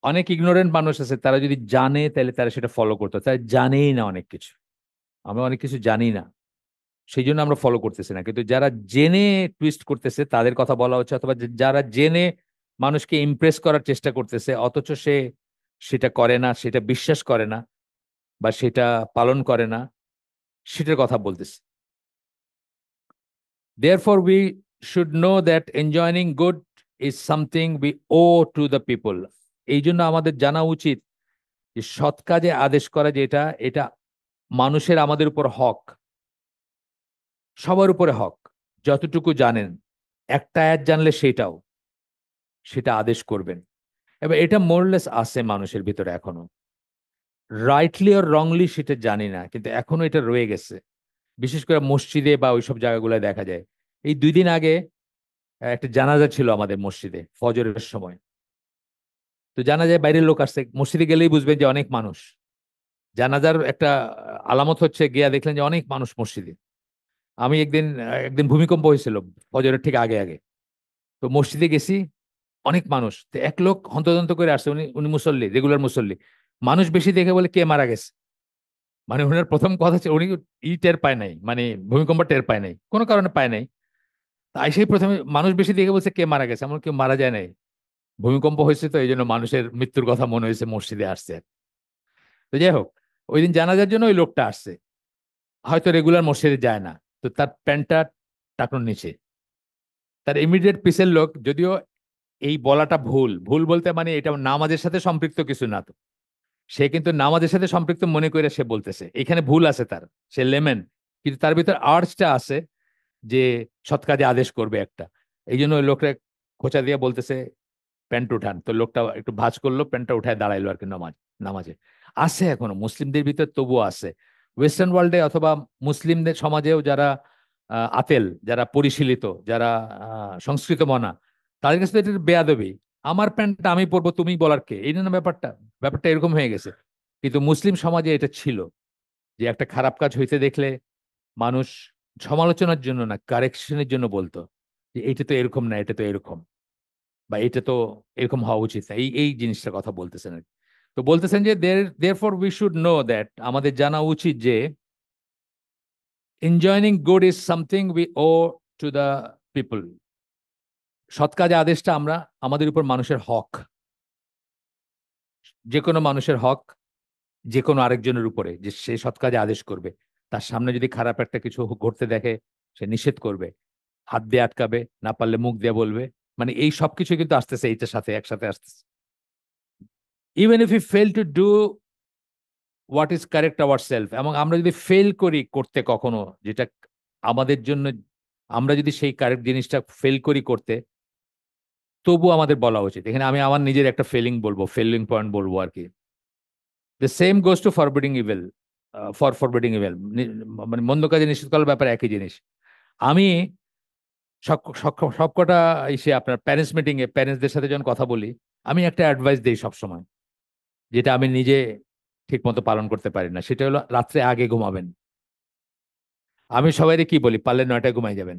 অনেক ইগনোরেন্ট মানুষ আছে, তারা যদি জানে তাহলে তারা সেটা ফলো করতো, তারা জানেই না অনেক কিছু। আমরা অনেক কিছু জানি না, সেই জন্য আমরা ফলো করতেছি না। কিন্তু যারা জেনে টুইস্ট করতেছে তাদের কথা বলা হচ্ছে, অথবা যারা জেনে মানুষকে ইমপ্রেস করার চেষ্টা করতেছে অথচ সে সেটা করে না, সেটা বিশ্বাস করে না, বা সেটা পালন করে না, সেটার কথা বলতেছে। Therefore, we should know that enjoining good is something we owe to the people. এই জন্য আমাদের জানা উচিত যে সৎ কাজে আদেশ করা, যেটা এটা মানুষের আমাদের উপর হক, সবার উপরে হক। যতটুকু জানেন, একটা আয়াত জানলে সেটা আদেশ করবেন। এবার এটা মোরলেস আছে মানুষের ভিতরে এখনো, রাইটলি আর রংলি সেটা জানি না, কিন্তু এখনো এটা রয়ে গেছে। বিশেষ করে মসজিদে বা ওইসব জায়গাগুলো দেখা যায়। এই 2 দিন আগে একটা জানাজা ছিল আমাদের মসজিদে ফজরের সময়। তো জানাজায় বাইরের লোক আসছে, মসজিদে গেলেই বুঝবেন যে অনেক মানুষ। জানাজার একটা আলামত হচ্ছে গিয়া দেখলেন যে অনেক মানুষ মসজিদে। আমি একদিন ভূমিকম্প হয়েছিল ফজরের ঠিক আগে আগে। তো মসজিদে গেছি, অনেক মানুষ। তো এক লোক হন্তদন্ত করে আসছে, উনি উনি মুসল্লি, রেগুলার মুসল্লি। মানুষ বেশি দেখে বলে কে মারা গেছে। মানে ওনার প্রথম কথা হচ্ছে উনি টের পায় নাই, মানে ভূমিকম্প টের পায় নাই, কোনো কারণে পায় নাই। তাই সেই প্রথমে মানুষ বেশি দেখে বলছে কে মারা গেছে, এমন কেউ মারা যায় নাই। ভূমিকম্প হয়েছে তো এই জন্য মানুষের মৃত্যুর কথা মনে হয়েছে, মসজিদে আসছে। তো যাই হোক, ওই দিন জানাজার জন্য ওই লোকটা আসছে, হয়তো রেগুলার মসজিদে যায় না। তো তার প্যান্টটা টাকনোর নিচে। তার ইমিডিয়েট পিসের লোক, যদিও এই বলাটা ভুল, ভুল বলতে মানে এটা নামাজের সাথে সম্পৃক্ত কিছু না তো, সে কিন্তু নামাজের সাথে সম্পৃক্ত মনে করে সে বলতেছে, এখানে ভুল আছে তার, সে লেমেন, কিন্তু তার ভিতর আর্টসটা আছে যে সৎ কাজে আদেশ করবে একটা। এই জন্য ওই লোকটা খোঁচা দিয়ে বলতেছে প্যান্ট উঠান। তো লোকটা একটু ভাঁজ করলো, প্যান্টটা উঠায় দাঁড়াইলো আর কি। নামাজে আছে এখনো মুসলিমদের ভিতর, তবুও আছে। ওয়েস্টার্ন ওয়ার্ল্ডে অথবা মুসলিমদের সমাজেও যারা আতেল, যারা পরিশীলিত, যারা সংস্কৃত মনা, তাদের কাছে তো এটা বেয়াদবি। আমার প্যান্টটা আমি পরবো, তুমি বলার কে? এই জন্য ব্যাপারটা ব্যাপারটা এরকম হয়ে গেছে। কিন্তু মুসলিম সমাজে এটা ছিল যে একটা খারাপ কাজ হইতে দেখলে মানুষ সমালোচনার জন্য না, কারেকশনের জন্য বলতো যে এটা তো এরকম না, এটা তো এরকম, বা এটা তো এরকম হওয়া উচিত না। এই এই জিনিসটার কথা বলতেছেন আর কি। তো বলতেছেন যে therefore we should know that, আমাদের জানা উচিত যে enjoying good is something we owe to the people. সৎ কাজে আদেশটা আমাদের উপর মানুষের হক, যে কোনো মানুষের হক, যে কোনো আরেকজনের উপরে, যে সে সৎ কাজে আদেশ করবে। তার সামনে যদি খারাপ একটা কিছু ঘটতে দেখে, সে নিষেধ করবে, হাত দিয়ে আটকাবে, না পারলে মুখ দিয়ে বলবে। মানে এই সব কিছু কিন্তু আসতেছে এইটার সাথে, একসাথে আসতেছে। Even if you fail to do what is correct our self, এবং আমরা যদি ফেল করি করতে কখনো যেটা আমাদের জন্য, আমরা যদি সেই কারেক্ট জিনিসটা ফেল করি করতে, তবু আমাদের বলা উচিত। এখানে আমি আমার নিজের একটা ফেলিং পয়েন্ট বলবো আর কি। The same goes to forbidding evil, forbidding evil, মানে মন্দ কাজে নিষেধ করার ব্যাপারে একই জিনিস। আমি সবকটা এসে আপনার প্যারেন্টস মিটিং এ প্যারেন্টসদের সাথে যখন কথা বলি, আমি একটা অ্যাডভাইস দিই সবসময়, যেটা আমি নিজে ঠিক মতো পালন করতে পারি না। সেটা হলো রাত্রে আগে ঘুমাবেন। আমি সবাইকে কি বলি, পারলে 9টায় ঘুমাই যাবেন।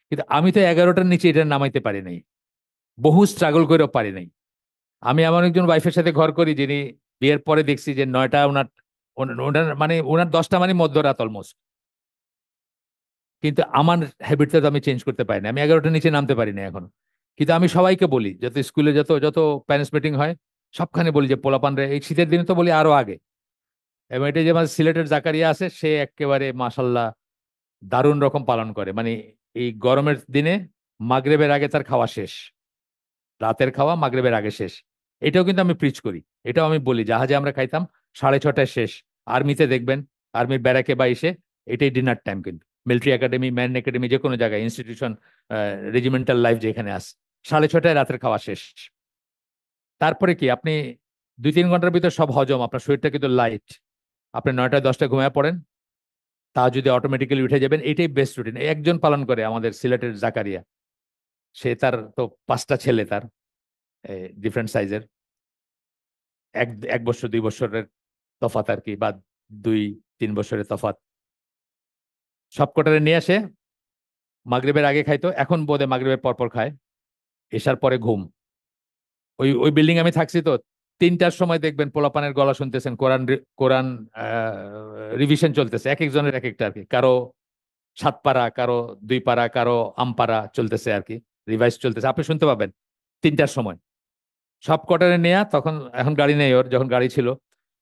কিন্তু আমি তো 11টার নিচে এটা নামাইতে পারি নাই, বহু স্ট্রাগল করেও পারি নাই। আমি এমন একজন ওয়াইফের সাথে ঘর করি যিনি বিয়ের পরে দেখছি যে 9টা ওনার, ওনার মানে ওনার 10টা মানে মধ্যরাত অলমোস্ট। কিন্তু আমার হ্যাবিটটা তো আমি চেঞ্জ করতে পারি না, আমি 11টার নিচে নামতে পারি না এখন। কিন্তু আমি সবাইকে বলি, যত স্কুলে যত যত প্যারেন্টস মিটিং হয়, সবখানে বলি যে পোলাপান রে, এই শীতের দিনে তো বলি আরো আগে। এবং এটা যেমন সিলেটের জাকারিয়া আছে, সে একেবারে মাশাল্লাহ দারুণ রকম পালন করে। মানে এই গরমের দিনে মাগরিবের আগে তার খাওয়া শেষ, রাতের খাওয়া মাগরিবের আগে শেষ। এটাও কিন্তু আমি প্রিচ করি, এটাও আমি বলি। জাহাজে আমরা খাইতাম 6:30টায় শেষ। আর্মিতে দেখবেন, আর্মির ব্যারাকে বা ইসে এটাই ডিনার টাইম। কিন্তু মিলিটারি একাডেমি, ম্যান একাডেমি, যে কোনো জায়গায় ইনস্টিটিউশন, রেজিমেন্টাল লাইফ যেখানে আছে, 6:30টায় রাতের খাওয়া শেষ। তারপরে কি আপনি 2-3 ঘন্টার ভিতর সব হজম, আপনার শরীরটা কিন্তু লাইট। আপনি 9টা 10টায় ঘুমিয়ে পড়েন, তাহাজ্জুদে অটোমেটিক্যালি উঠে যাবেন, এটাই বেস্ট রুটিন। একজন পালন করে আমাদের সিলেটের জাকারিয়া, সে তার তো 5টা ছেলে, তার ডিফারেন্ট সাইজের, এক এক বছর 2 বছরের তফাৎ আর কি, বা 2-3 বছরের তফাৎ। সবকটারে নিয়ে আসে, মাগরিবের আগে খাইতো, এখন বোধে মাগরিবের পরপর খায়, এশার পরে ঘুম। ওই ওই বিল্ডিং আমি থাকছি তো, 3টার সময় দেখবেন পোলাপানের গলা শুনতেছেন, কোরআন রিভিশন চলতেছে, এক একজনের এক একটা আর কি, কারো 7 পারা, কারো 2 পারা, কারো আমপারা চলতেছে আর কি, রিভাইজ চলতেছে, আপনি শুনতে পাবেন 3টার সময়। সব কটারে নেয়া, তখন এখন গাড়ি নেই ওর, যখন গাড়ি ছিল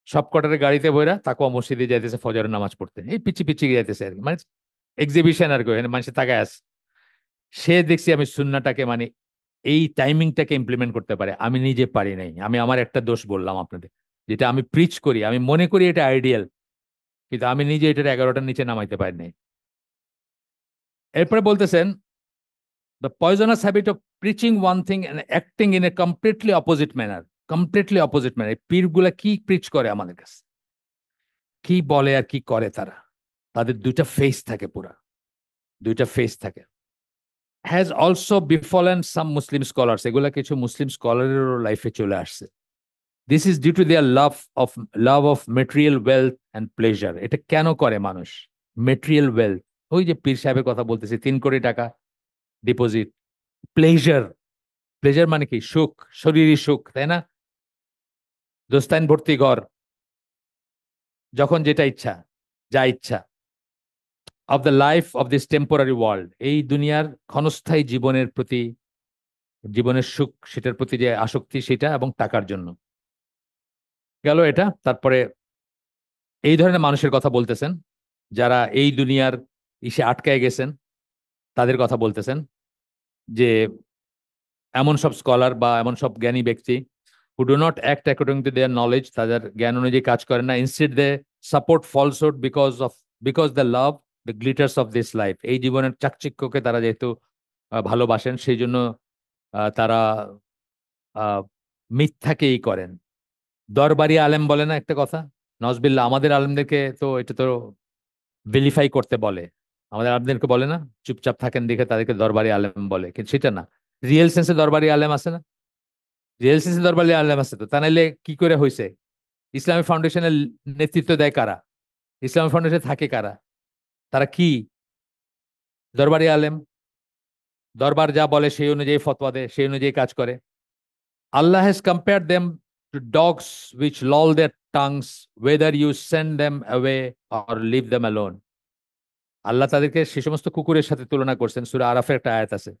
সব কটারে গাড়িতে বইরা তাকে মসজিদে যাইতেছে ফজরের নামাজ পড়তে, এই পিচি পিচি যাইতেছে আর কি, মানে এক্সিবিশন আর কি, মানুষের তাকায় আছে। সে দেখছি আমি সুন্নাটাকে মানে এই টাইমিংটাকে ইমপ্লিমেন্ট করতে পারে, আমি নিজে পারি নাই। আমি আমার একটা দোষ বললাম আপনাদের, যেটা আমি প্রিচ করি, আমি মনে করি এটা আইডিয়াল, কিন্তু আমি নিজে এটার 11টার নিচে নামাইতে পারি নাই। এরপরে বলতেছেন, the poisonous habit of preaching one thing and acting in a completely opposite manner. Completely opposite manner, পীরগুলা কি প্রিচ করে আমাদের কাছে, কি বলে আর কি করে তারা, তাদের দুইটা ফেস থাকে, পুরা দুইটা ফেস থাকে। Has also befallen some Muslim scholars, এগুলা কিছু মুসলিম স্কলারেরও লাইফে চলে আসছে। This is due to their love of material wealth and pleasure. এটা কেন করে মানুষ? মেটেরিয়াল ওয়েলথ, ওই যে পীর সাহেবের কথা বলতেছি, 3 কোটি টাকা ডিপোজিট। প্লেজার, প্লেজার মানে কি? সুখ, শরীরী সুখ, তাই না? দোস্তাইন ভর্তি ঘর, যখন যেটা ইচ্ছা, যা ইচ্ছা। Of the life of this temporary world, এই দুনিয়ার ক্ষণস্থায়ী জীবনের প্রতি, জীবনের সুখ, সেটার প্রতি যে আসক্তি, সেটা, এবং টাকার জন্য গেল এটা। তারপরে এই ধরনের মানুষের কথা বলতেছেন, যারা এই দুনিয়ার ইসে আটকায় গেছেন, তাদের কথা বলতেছেন, যে এমন সব স্কলার বা এমন সব জ্ঞানী ব্যক্তি who do not act according to their knowledge, তাদের জ্ঞান অনুযায়ী কাজ করে না, instead they support falsehood because they love the glitters of this life, এই জীবনের চাকচিক্যকে তারা যেহেতু ভালোবাসেন, সেই জন্য তারা মিথ্যাকেই করেন। দরবারি আলেম বলে না একটা কথা, নজবিল্লাহ, আমাদের আলেমদেরকে তো এটা তো ভেরিফাই করতে বলে, আমাদের আলেমদেরকে বলে না, চুপচাপ থাকেন দেখে তাদেরকে দরবারি আলেম বলে, কিন্তু সেটা না। রিয়েল সেন্সে দরবারি আলেম আছে না? রিয়েল সেন্সে দরবারি আলেম আছে তো, তা নাইলে কি করে হয়েছে? ইসলামী ফাউন্ডেশনের নেতৃত্ব দেয় কারা? ইসলামী ফাউন্ডেশনে থাকে কারা? তারা কি দরবারি আলেম? দরবার যা বলে সেই অনুযায়ী ফতোয়া দেয়, সেই অনুযায়ী কাজ করে। Allah has compare them to dogs which loll their tongues whether you send them away or leave them alone. Allah তাদেরকে সে সমস্ত কুকুরের সাথে তুলনা করছেন। সূরা আরাফের একটা আয়াত আছে,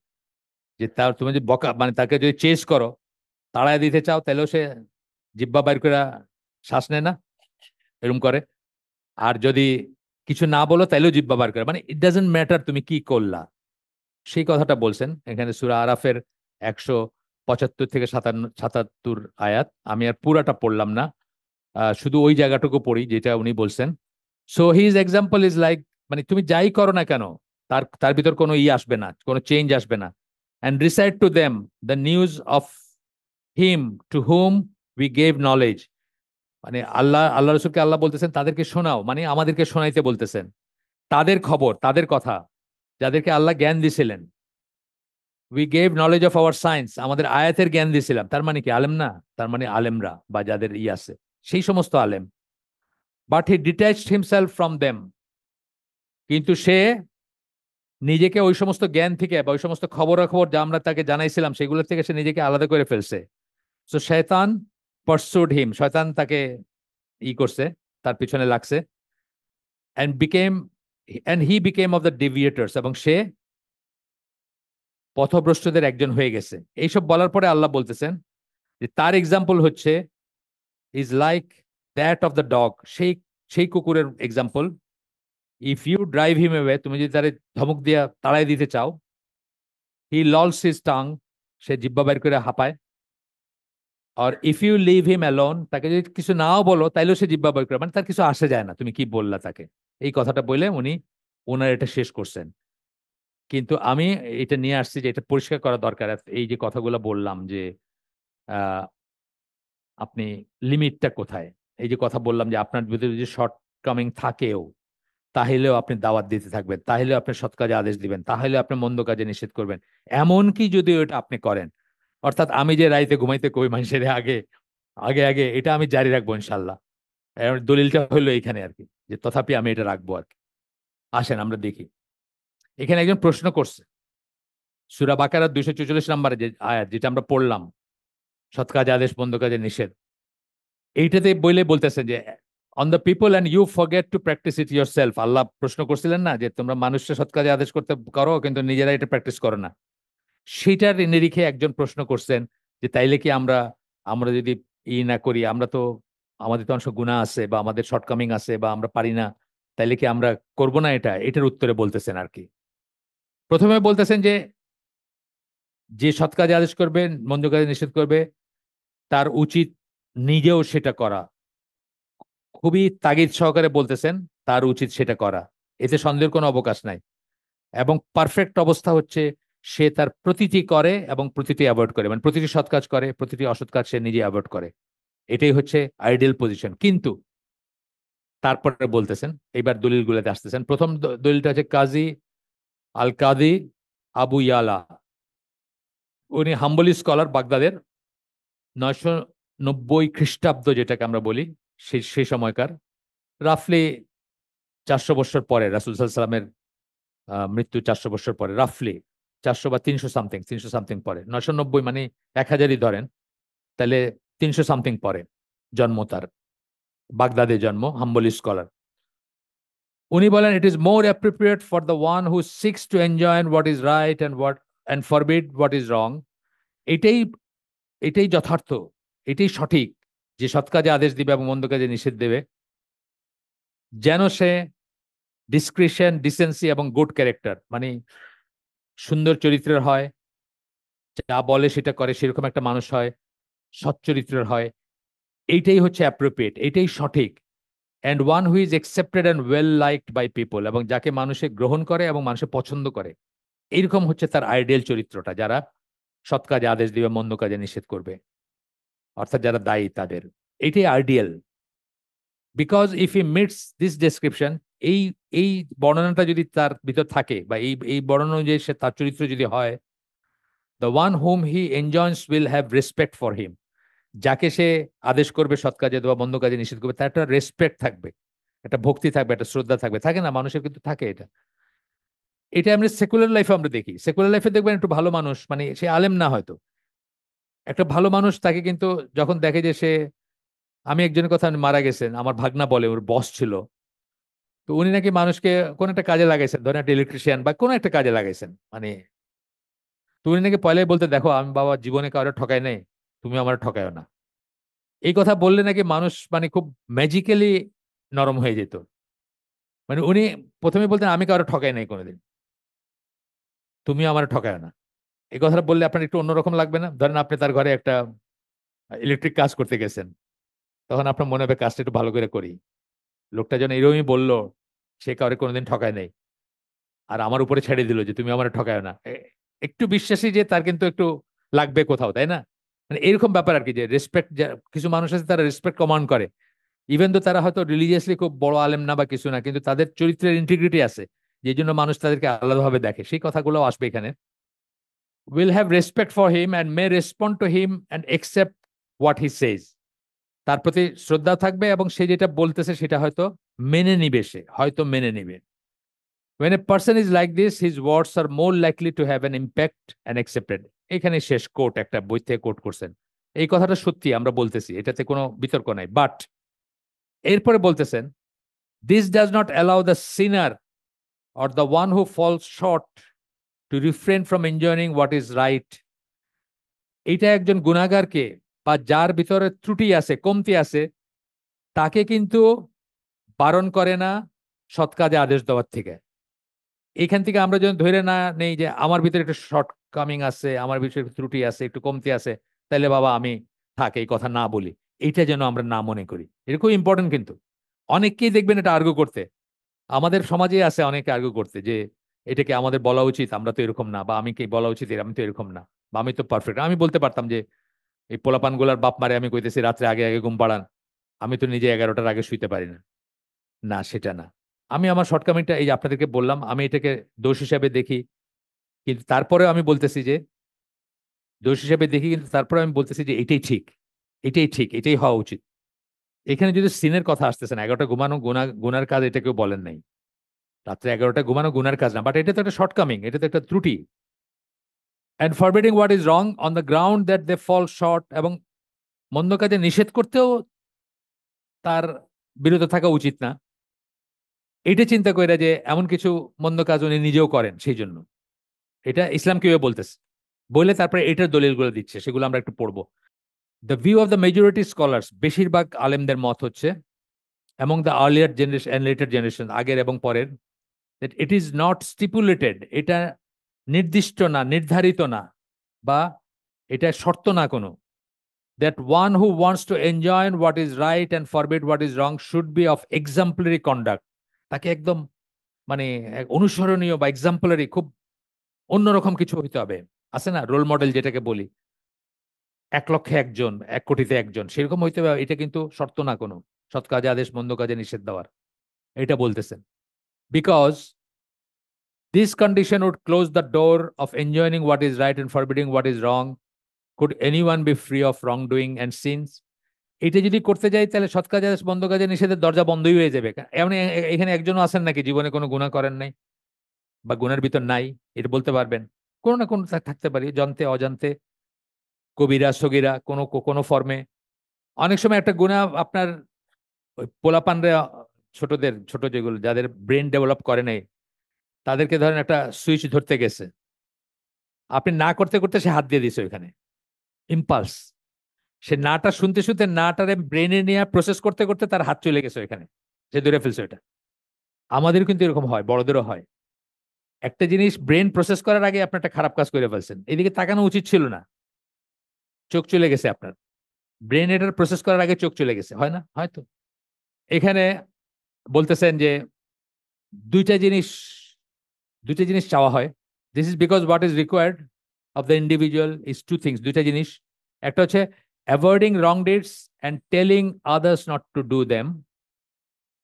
যে তার তুমি যদি বকা, মানে তাকে যদি চেস করো, তাড়ায় দিতে চাও, তাহলেও সে জিব্বা বাইর করে শ্বাস নেয় না, এরকম করে। আর যদি কিছু না বলো, তাইলেও জিব্বা বার করে, মানে ইট ডাজেন্ট ম্যাটার তুমি কি করলা। সেই কথাটা বলছেন এখানে সূরা আরাফের 175 থেকে 77 আয়াত। আমি আর পুরাটা পড়লাম না, শুধু ওই জায়গাটুকু পড়ি যেটা উনি বলছেন। So his example is like, মানে তুমি যাই করো না কেন, তার তার ভিতর কোনো আসবে না, কোনো চেঞ্জ আসবে না। And recite to them the news of him to hmm we gave knowledge. মানে আল্লাহ রসুলকে আল্লাহ বলতেছেন তাদেরকে শোনাও, মানে আমাদেরকে শোনাইতে বলতেছেন তাদের খবর, তাদের কথা, যাদেরকে আল্লাহ জ্ঞান দিছিলেন। We gave knowledge of our science, আমাদের আয়াতের জ্ঞান দিছিলাম। তার মানে কি? আলেম না, তার মানে আলেমরা বা যাদের আছে, সেই সমস্ত আলেম। But he detached himself from them, কিন্তু সে নিজেকে ওই সমস্ত জ্ঞান থেকে বা ওই সমস্ত খবরাখবর যা আমরা তাকে জানাইছিলাম, সেগুলোর থেকে সে নিজেকে আলাদা করে ফেলছে। সো শয়তান পারসুড হিম, শয়তান তাকে করছে, তার পিছনে লাগছে। and became and he became of the deviators, এবং সে পথভ্রষ্টদের একজন হয়ে গেছে। এইসব বলার পরে আল্লাহ বলতেছেন যে তার এক্সাম্পল হচ্ছে is like that of the dog, সেই সেই কুকুরের example. If you drive him away, তুমি যদি তারে ধমক দিয়া তাড়াই দিতে চাও, হি ললস হিজ টাং, সে জিব্বা বের করে হাঁপায়। আর if you leave him alone, তাকে যদি কিছু নাও বলো, তাইলেও সে জিব্বা বের করে, মানে তার কিছু আসে যায় না তুমি কি বললা তাকে। এই কথাটা বলে উনি ওনার এটা শেষ করছেন। কিন্তু আমি এটা নিয়ে আসছি যে এটা পরিষ্কার করা দরকার। এই যে কথাগুলো বললাম যে আহ, আপনি লিমিটটা কোথায়, এই যে কথা বললাম যে আপনার ভিতরে যদি শর্ট কামিং থাকেও, তাহলেও আপনি দাওয়াত দিতে থাকবেন, তাহলেও আপনি সৎ কাজে আদেশ দিবেন, তাহলে আপনি মন্দ কাজে নিষেধ করবেন। এমনকি যদি ওটা আপনি করেন, অর্থাৎ আমি যে রাইতে ঘুমাইতে কই মানুষের আগে আগে আগে, এটা আমি জারি রাখবো ইনশাল্লাহ। দলিলটা হলো এইখানে আর কি, যে তথাপি আমি এটা রাখবো আর কি। আসেন আমরা দেখি, এখানে একজন প্রশ্ন করছে, সূরা বাকারার 244 নম্বরে যে আয়াত, যেটা আমরা পড়লাম, সৎ কাজে আদেশ মন্দ কাজে নিষেধ, এইটাতে বলতেছেন যে on the people and you forget to practice it yourself. Allah প্রশ্ন করছিলেন না যে তোমরা মানুষকে সৎ কাজে আদেশ করতে করো কিন্তু নিজেরা এটা প্র্যাকটিস করো না। সেটার নিরিখে একজন প্রশ্ন করছেন যে তাইলে কি আমরা আমরা যদি না করি, আমরা তো আমাদের তো অংশ গুনাহ আছে বা আমাদের শর্টকামিং আছে বা আমরা পারি না, তাইলে কি আমরা করব না এটা? এটার উত্তরে বলতেছেন আর কি। প্রথমে বলতেছেন যে যে সৎ কাজে আদেশ করবে মন্দ কাজে নিষেধ করবে, তার উচিত নিজেও সেটা করা। খুবই তাগিদ সহকারে বলতেছেন তার উচিত সেটা করা, এতে সন্দেহের কোনো অবকাশ নাই। এবং পারফেক্ট অবস্থা হচ্ছে সে তার প্রতিটি করে এবং প্রতিটি অ্যাভয়েড করে, মানে প্রতিটি সৎ কাজ করে, প্রতিটি অসৎ কাজ সে নিজে অ্যাভয়েড করে। এটাই হচ্ছে আইডিয়াল পজিশন। কিন্তু তারপরে বলতেছেন, এইবার দলিলগুলোতে আসতেছেন। প্রথম দলিলটা হচ্ছে কাজী আল কাদি আবু ইয়ালা, উনি হাম্বলি স্কলার, বাগদাদের 990 খ্রিস্টাব্দ যেটাকে আমরা বলি, সেই সময়কার, রাফলি 400 বছর পরে, রাসুল সাল্লামের মৃত্যু 400 বছর পরে, রাফলি 400 বা 300 সামথিং, 300 সামথিং পরে, 990 মানে 1000ই ধরেন, তাহলে 300 সামথিং পরে জন্ম তার, বাগদাদে জন্ম, হাম্বলি স্কলার। উনি বলেন it is more appropriate for the one who six to enjoy what is right and forbid what is রং। এটাই এটাই যথার্থ, এটাই সঠিক, যে সৎ কাজে আদেশ দিবে এবং মন্দ কাজে নিষেধ দেবে, যেন সে ডিসক্রিশন, ডিসেন্সি এবং গুড ক্যারেক্টার, মানে সুন্দর চরিত্রের হয়, যা বলে সেটা করে সেরকম একটা মানুষ হয়, সৎ চরিত্রের হয়। এইটাই হচ্ছে অ্যাপ্রোপ্রিয়েট, এটাই সঠিক। And one who is accepted and well liked by people, এবং যাকে মানুষে গ্রহণ করে এবং মানুষে পছন্দ করে, এইরকম হচ্ছে তার আইডিয়াল চরিত্রটা, যারা সৎ কাজে আদেশ দিবে মন্দ কাজে নিষেধ করবে, অর্থাৎ যারা দায়ী তাদের। এটাই ideal. Because if he meets this description, এই এই বর্ণনাটা যদি তার ভিতর থাকে, বা এই এই বর্ণনা অনুযায়ী সে তার চরিত্র যদি হয়, the one hmm he enjoys will have respect for হিম, যাকে সে আদেশ করবে সৎ কাজে বা মন্দ কাজে নিষেধ করবে, তার একটা রেসপেক্ট থাকবে, একটা ভক্তি থাকবে, একটা শ্রদ্ধা থাকবে। থাকে না মানুষের, কিন্তু থাকে এটা। এটা আমরা সেকুলার লাইফে আমরা দেখি। সেকুলার লাইফে দেখবেন একটু ভালো মানুষ, মানে সে আলেম না হয়তো, একটা ভালো মানুষ, তাকে কিন্তু যখন দেখে যে সে, আমি একজনের কথা, মারা গেছেন, আমার ভাগনা বলে, ওর বস ছিল, তো উনি নাকি মানুষকে কোন একটা কাজে লাগাইছেন, ধরেন একটা ইলেকট্রিশিয়ান বা কোন একটা কাজে লাগাইছেন, মানে তো উনি নাকি পয়লাই বলতে, দেখো আমি বাবা জীবনে কারো ঠকাই নাই, তুমি আমার ঠকায়ও না। এই কথা বললে নাকি মানুষ মানে খুব ম্যাজিক্যালি নরম হয়ে যেত। মানে উনি প্রথমে বলতেন আমি কারো ঠকাই নাই কোনোদিন, তুমি আমার ঠকায় না। এই কথাটা বললে আপনার একটু অন্যরকম লাগবে না? ধরেন আপনি তার ঘরে একটা ইলেকট্রিক কাজ করতে গেছেন, তখন আপনার মনে হবে কাজটা একটু ভালো করে করি। লোকটা যেন এরকমই বললো, সে কাউরে কোনোদিন ঠকায় নাই, আর আমার উপরে ছেড়ে দিল যে তুমি আমার ঠকায় না, একটু বিশ্বাসী যে তার কিন্তু একটু লাগবে কোথাও, তাই না? মানে এরকম ব্যাপার আর কি, যে রেসপেক্ট, কিছু মানুষ আছে তারা রেসপেক্ট কমান্ড করে, ইভেন তো তারা হয়তো রিলিজিয়াসলি খুব বড় আলেম না বা কিছু না, কিন্তু তাদের চরিত্রের ইন্টিগ্রিটি আছে, যে জন্য মানুষ তাদেরকে আলাদাভাবে দেখে। সেই কথাগুলো আসবে এখানে। Will have respect for him and may respond to him and accept what he says, তার প্রতি শ্রদ্ধা থাকবে এবং সে যেটা বলতেছে সেটা হয়তো মেনে নিবে, সে হয়তো মেনে নিবে। When a person is like this, his words are more likely to have an impact and accepted. এখানে শেষ কোট, একটা বই থেকে কোট করছেন। এই কথাটা সত্যি, আমরা বলতেছি, এটাতে কোনো বিতর্ক নাই। বাট এরপরে বলতেছেন, this does not allow the sinner or the one who falls short to refrain from enjoying what is right. এটা একজন গুনাহগারকে, বা যার ভিতরে ত্রুটি আছে, কমতি আছে, তাকে কিন্তু বারণ করে না সৎ কাজে আদেশ দেওয়ার থেকে। এখান থেকে আমরা যদি ধরে না নেই যে আমার ভিতরে একটু শর্ট কামিং আছে, আমার ভিতরে একটু ত্রুটি আছে, একটু কমতি আছে, তাহলে বাবা আমি থাক, এই কথা না বলি, এটা যেন আমরা না মনে করি। এটা খুব ইম্পর্টেন্ট। কিন্তু অনেককেই দেখবেন এটা আর্গু করতে, আমাদের সমাজে আছে অনেকে আর্গু করতে, যে এটাকে আমাদের বলা উচিত, আমরা তো এরকম না, বা আমি কি বলা উচিত, আমি তো এরকম না, বা আমি তো পারফেক্ট। আমি বলতে পারতাম যে এই পোলাপান গুলার বাপ মারে আমি কইতেছি রাত্রে আগে আগে ঘুম পাড়ান, আমি তো নিজে 11টার আগে শুইতে পারি না। না, সেটা না। আমি আমার শর্টকামিংটা এই যে আপনাদেরকে বললাম, আমি এটাকে দোষ হিসাবে দেখি, কিন্তু তারপরেও আমি বলতেছি যে দোষ হিসাবে দেখি, কিন্তু তারপরে আমি বলতেছি যে এটাই ঠিক, এটাই ঠিক, এটাই হওয়া উচিত। এখানে যদি সিনের কথা আসতেছে না, 11টা ঘুমানো গুনার কাজ, এটা কেউ বলেন নাই। রাত্রে 11টা ঘুমানো গুনার কাজ না, বাট এটা তো একটা শর্টকামিং, এটা তো একটা ত্রুটি। And forbidding what is wrong on the ground that they fall short, এবং মন্দ কাজে নিষেধ করতেও তার বিরত থাকা উচিত না, এটা চিন্তা করে যে এমন কিছু মন্দ কাজ উনি নিজেও করেন সেই জন্য। এটা ইসলাম কিভাবে বলতেছে বলে তারপরে এটার দলিলগুলো দিচ্ছে, সেগুলো আমরা একটু পড়বো। The view of the majority scholars, বেশিরভাগ আলেমদের মত হচ্ছে, among the earlier generation and later generation, আগের এবং পরের, that it is not stipulated, এটা নির্দিষ্ট না, নির্ধারিত না, বা এটা শর্ত না কোনো, that one who wants to enjoin what is right and forbid what is wrong should be of exemplary conduct, তাকে একদম মানে অনুসরণীয় বা এক্সাম্পলারি, খুব অন্যরকম কিছু হইতে হবে। আছে না রোল মডেল যেটাকে বলি, 1 লক্ষে একজন, 1 কোটিতে একজন, সেরকম হইতে হবে, এটা কিন্তু শর্ত না কোনো সৎ কাজে আদেশ, মন্দ কাজে নিষেধ দেওয়ার, এটা বলতেছেন। Because this condition would close the door of enjoining what is right and forbidding what is wrong. Could anyone be free of wrongdoing and sins? এটা যদি করতে যাই তাহলে সৎ কাজে বন্ধ কাজে নিষেধের দরজা বন্ধই হয়ে যাবে। এমন এখানে একজনও আছেন নাকি জীবনে কোনো গুনাহ করেন নাই বা গুনার ভিতর নাই? এটা বলতে পারবেন? কোনো না কোনো থাকতে পারি, জানতে অজান্তে, কবিরা সগীরা, কোনো কোনো ফর্মে। অনেক সময় একটা গুনাহ আপনার ওই পোলাপানরা, ছোটদের, ছোট যেগুলো যাদের ব্রেন ডেভেলপ করে নাই, তাদেরকে ধরেন একটা সুইচ ধরতে গেছে, আপনি না করতে করতে সে হাত দিয়ে দিছে ওইখানে, ইম্পালস। সে নাটা শুনতে শুনতে নাটারে ব্রেনে নিয়ে প্রসেস করতে করতে তার হাত চলে গেছে ওইখানে, সে ধরে ফেলছে ওইটা। আমাদের কিন্তু এরকম হয়, বড়দেরও হয়। একটা জিনিস ব্রেন প্রসেস করার আগে আপনি একটা খারাপ কাজ করে ফেলছেন, এদিকে তাকানো উচিত ছিল না, চোখ চলে গেছে আপনার, ব্রেন এটার প্রসেস করার আগে চোখ চলে গেছে, হয় না? হয়তো এখানে বলতেছেন যে দুইটা জিনিস, দুইটা জিনিস চাওয়া হয়। This is because what is required of the individual is two things, দুইটা জিনিস। একটা হচ্ছে avoiding wrong deeds and telling others not to do them.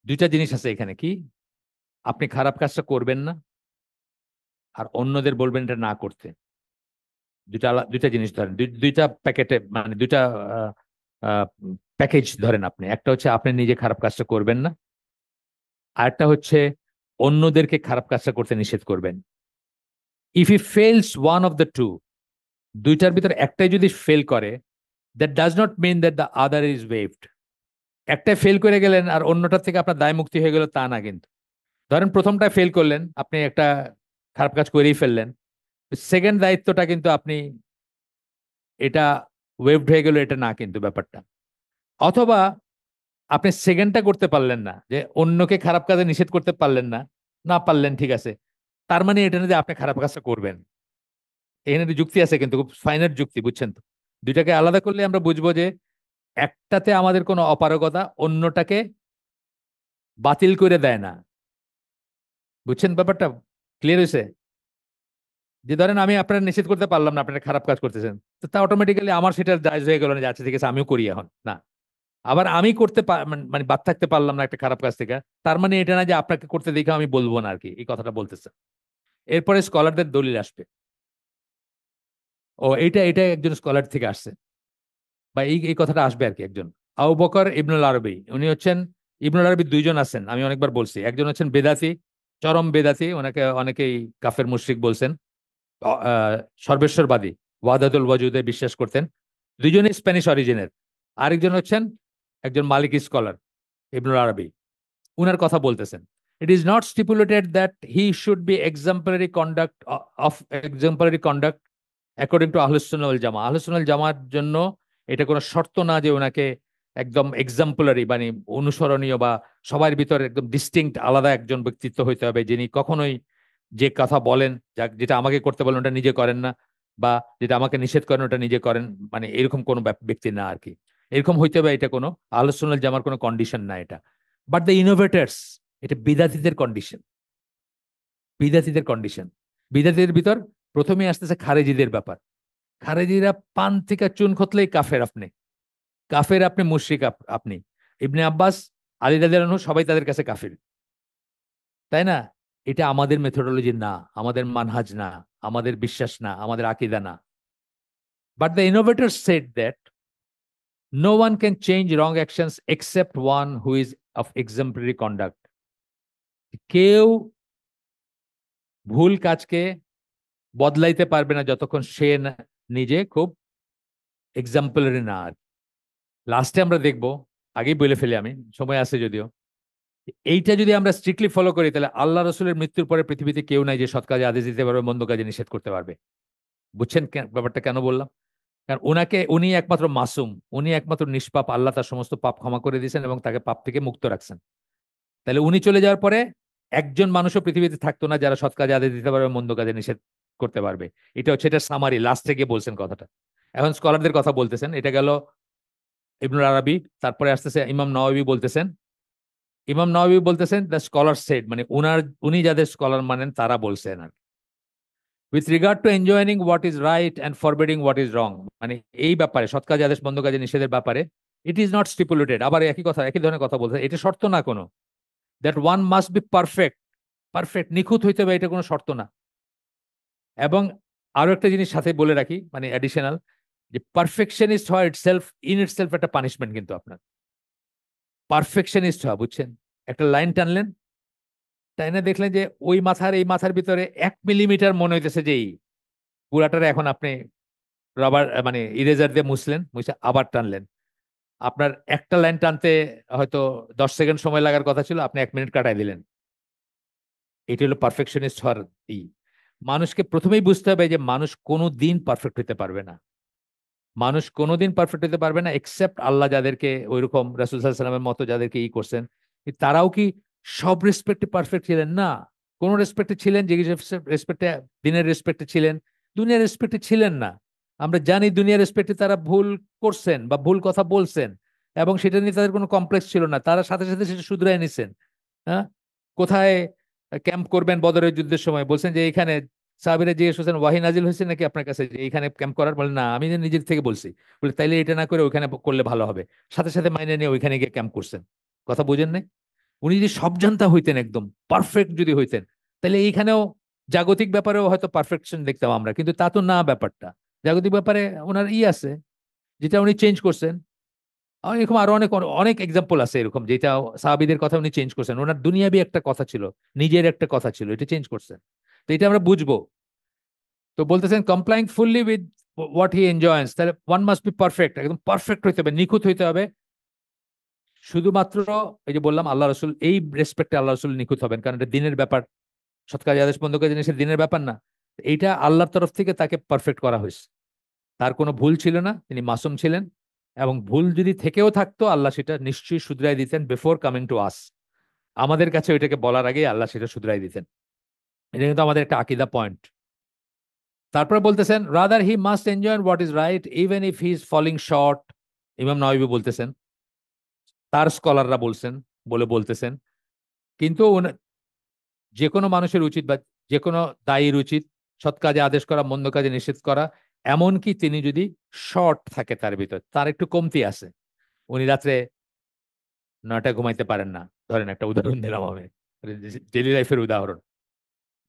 দুইটা জিনিস আছে এখানে, কি? আপনি খারাপ কাজটা করবেন না, আর অন্যদের বলবেন এটা না করতে। দুইটা জিনিস ধরেন, দুইটা প্যাকেটে, মানে দুইটা প্যাকেজ ধরেন আপনি। একটা হচ্ছে আপনি নিজে খারাপ কাজটা করবেন না, আর একটা হচ্ছে অন্যদেরকে খারাপ কাজটা করতে নিষেধ করবেন। If he fails one of the two, দুইটার ভিতর একটাই যদি ফেল করে, that does not mean that the other is waived. একটাই ফেল করে গেলেন আর অন্যটার থেকে আপনার দায় মুক্তি হয়ে গেল, তা না কিন্তু। ধরেন প্রথমটা ফেল করলেন, আপনি একটা খারাপ কাজ করেই ফেললেন, সেকেন্ড দায়িত্বটা কিন্তু আপনি, এটা ওয়েভড হয়ে গেল, এটা না কিন্তু ব্যাপারটা। অথবা আপনি সেকেন্ডটা করতে পারলেন না, যে অন্যকে খারাপ কাজে নিষেধ করতে পারলেন না, না পারলেন, ঠিক আছে, তার মানে এটা না যে আপনি খারাপ কাজটা করবেন। এখানে একটা যুক্তি আছে, কিন্তু খুব ফাইনাল যুক্তি, বুঝছেন তো? দুইটাকে আলাদা করলে আমরা বুঝবো যে একটাতে আমাদের কোনো অপারগতা অন্যটাকে বাতিল করে দেয় না। বুঝছেন ব্যাপারটা? ক্লিয়ার হয়েছে? যে ধরেন আমি আপনার নিষেধ করতে পারলাম না, আপনারা খারাপ কাজ করতেছেন, তো তা অটোমেটিক্যালি আমার সেটা জায়েজ হয়ে গেল না, যে আচ্ছা ঠিক আছে আমিও করি এখন, না। আবার আমি করতে মানে বাদ থাকতে পারলাম না একটা খারাপ কাজ থেকে, তার মানে এটা না যে আপনাকে করতে দেখে আমি বলবো না আর কি, এই কথাটা বলতেছে। এরপরে স্কলারদের দলিল আসবে। ও এইটা এটা একজন স্কলার থেকে আসছে, বা এই এই কথাটা আসবে আর কি। একজন আবু বকর ইবনুল আরবি, উনি হচ্ছেন, ইবনুল আরবি দুইজন আছেন, আমি অনেকবার বলছি। একজন হচ্ছেন বেদাতি, চরম বেদাতি, ওনাকে অনেকেই কাফের মুশরিক বলছেন, সর্বেশ্বরবাদী, ওয়াহদাতুল ওয়াজুদে বিশ্বাস করতেন। দুইজনই স্প্যানিশ অরিজিনের। আরেকজন হচ্ছেন একজন মালিকি স্কলার, ইবনুল আরবি, উনার কথা বলতেছেন। It is not stipulated that he should be exemplary conduct according to আহলুস সুন্নাহ ওয়াল জামা। আহলুস সুন্নাহ ওয়াল জামার জন্য এটা কোনো শর্ত না যে ওনাকে একদম এক্সাম্পলারি, মানে অনুসরণীয়, বা সবার ভিতরে একদম ডিস্টিংক্ট আলাদা একজন ব্যক্তিত্ব হইতে হবে, যিনি কখনোই যে কথা বলেন, যেটা আমাকে করতে বলেন ওটা নিজে করেন না, বা যেটা আমাকে নিষেধ করেন ওটা নিজে করেন, মানে এরকম কোনো ব্যক্তি না আর কি। এরকম হইতে হবে, এটা কোনো আহলুস সুন্নাহ ওয়াল জামার কোনো কন্ডিশন না এটা। বাট দ্য ইনোভেটার্স, এটা বিদাতিদের কন্ডিশন, বিদাতিদের কন্ডিশন। বিদাতিদের ভিতর প্রথমে আসতেছে খারেজিদের ব্যাপার। খারেজিরা পান থেকে চুন খতলেই কাফের, আপনি কাফের, আপনি মুশরিক, আপনি। ইবনে আব্বাস, আলী রাদিয়াল্লাহু আনহু, সবাই তাদের কাছে কাফের। তাই না? এটা আমাদের মেথোডোলজি না, আমাদের মানহাজ না, আমাদের বিশ্বাস না, আমাদের আকীদা না। But the innovator said that no one can change wrong actions except one who is of exemplary conduct. কেউ ভুল কাজকে বদলাইতে পারবে না যতক্ষণ সে নিজে খুব এক্সাম্পলারি না। লাস্টে আমরা দেখব, আগেই বলে ফেলি আমি, সময় আছে যদিও, এইটা যদি আমরা স্ট্রিক্টলি ফলো করি তাহলে আল্লাহ রসুলের মৃত্যুর পরে পৃথিবীতে কেউ নাই যে সৎ কাজে আদেশ দিতে পারবে, মন্দ কাজে নিষেধ করতে পারবে। বুঝছেন ব্যাপারটা কেন বললাম? কারণ উনি একমাত্র মাসুম, উনি একমাত্র নিষ্পাপ, আল্লাহ তার সমস্ত পাপ ক্ষমা করে দিয়েছেন এবং তাকে পাপ থেকে মুক্ত রাখছেন। তাহলে উনি চলে যাওয়ার পরে একজন মানুষও পৃথিবীতে থাকতো না যারা সৎ কাজে আদেশ দিতে পারবে, মন্দ কাজে নিষেধ করতে পারবে। এটা হচ্ছে এটা সামারি, লাস্ট থেকে বলছেন কথাটা। এখন স্কলারদের কথা বলতেছেন, এটা গেল ইবনুল আরবি, তারপরে আসতেছে ইমাম নওয়াবী বলতেছেন। ইমাম নওয়াবী বলতেছেন দ্য স্কলার সেড, মানে উনি যাদের স্কলার মানেন তারা বলছেন আর with regard to enjoining what is right and forbidding what is wrong, মানে এই ব্যাপারে সৎ কাজে আদেশ মন্দ কাজে নিষেধের ব্যাপারে ইট ইজ নট স্টিপুলেটেড, আবার একই কথা একই ধরনের কথা বলছে, এটা শর্ত না কোনো, that one must be perfect, perfect নিখুঁত হইতে হবে, এটা কোনো শর্ত না। এবং আরো একটা জিনিস সাথে বলে রাখি, মানে অ্যাডিশনাল, যে পারফেকশনিস্ট হওয়া ইটসেলফ ইন ইটসেলফ একটা পানিশমেন্ট কিন্তু আপনার। পারফেকশনিস্ট হওয়া, বুঝছেন? একটা লাইন টানলেন, তাই না, দেখলেন যে ওই মাথার এই মাথার ভিতরে 1 মিলিমিটার মনে হইতেছে যে এই পুরাটারে এখন আপনি রাবার মানে ইরেজার দিয়ে মুছে আবার টানলেন। আপনার একটা লাইন টানতে হয়তো 10 সেকেন্ড সময় লাগার কথা ছিল, আপনি 1 মিনিট কাটাই দিলেন। এটি হলো পারফেকশনিস্ট হওয়ার ই। মানুষকে প্রথমেই বুঝতে হবে যে মানুষ কোনো দিন পারফেক্ট হতে পারবে না, মানুষ কোনোদিন পারফেক্ট হতে পারবে না এক্সেপ্ট আল্লাহ যাদেরকে ওইরকম রাসূল সাল্লাল্লাহু আলাইহি ওয়াসাল্লামের মতো যাদেরকে ই করছেন, তারাও কি সব রেসপেক্টে পারফেক্ট ছিলেন? না, কোন রেসপেক্টে ছিলেন, যে রেসপেক্টে দিনের রেসপেক্টে ছিলেন, দুনিয়ার রেসপেক্টে ছিলেন না। আমরা জানি দুনিয়ার রেসপেক্টে তারা ভুল করছেন বা ভুল কথা বলছেন, এবং সেটা নিয়ে তাদের কোনো কমপ্লেক্স ছিল না, তারা সাথে সাথে সেটা শুধরাই নিছেন। হ্যাঁ, কোথায় ক্যাম্প করবেন বদরের যুদ্ধের সময়, বলছেন যে এখানে, সাহাবীরা জিজ্ঞেস করছেন ওয়াহি নাজিল হয়েছে নাকি আপনার কাছে যে এইখানে ক্যাম্প করার? বলে না, আমি যে নিজের থেকে বলছি। বলে তাইলে এটা না করে ওইখানে করলে ভালো হবে। সাথে সাথে মাইনে নিয়ে ওইখানে গিয়ে ক্যাম্প করছেন। কথা বুঝেন নাই? উনি যদি সব জানতা হইতেন, একদম পারফেক্ট যদি হইতেন, তাহলে এইখানেও জাগতিক ব্যাপারেও হয়তো পারফেকশন দেখতাম আমরা, কিন্তু তা তো না ব্যাপারটা। জাগতিক ব্যাপারে ওনার আছে, যেটা উনি চেঞ্জ করছেন। এরকম আরো অনেক অনেক এক্সাম্পল আছে এরকম, যেটা সাহাবীদের কথা উনি চেঞ্জ করছেন। ওনার দুনিয়াবি একটা কথা ছিল, নিজের একটা কথা ছিল, এটা চেঞ্জ করছেন। তো এটা আমরা বুঝবো। তো বলতেছেন complying fully with what he enjoins, then one must be perfect, একদম পারফেক্ট হইতে হবে, নিখুঁত হইতে হবে। শুধুমাত্র এই যে বললাম আল্লাহ রসুল, এই রেসপেক্টে আল্লাহ রসুল নিখুঁত হবেন, কারণ এটা দিনের ব্যাপার। সৎ কাজে আদেশ বন্ধ কাজে নিষেধ দিনের ব্যাপার না, এইটা আল্লাহর তরফ থেকে তাকে পারফেক্ট করা হয়েছে। তার কোনো ভুল ছিল না, তিনি মাসুম ছিলেন, এবং ভুল যদি থেকেও থাকতো আল্লাহ সেটা নিশ্চয়ই শুধরাই দিতেন বিফোর কামিং টু আস। আমাদের কাছে ওইটাকে বলার আগেই আল্লাহ সেটা শুধরাই দিতেন। এটা কিন্তু আমাদের একটা আকীদা পয়েন্ট। তারপরে বলতেছেন rather he must enjoy what is right even if he is falling short. ইমাম নওয়াবী বলতেছেন, তার স্কলাররা বলতেছেন, কিন্তু যে কোনো মানুষের উচিত, বা যে কোনো দায়ীর উচিত সৎ কাজে আদেশ করা, মন্দ কাজে নিষেধ করা, এমনকি তিনি যদি শর্ট থাকে, তার ভিতর তার একটু কমতি আছে, উনি রাত্রে 9টা ঘুমাইতে পারেন না, ধরেন একটা উদাহরণ দিলাম আমি, ডেইলি লাইফের উদাহরণ।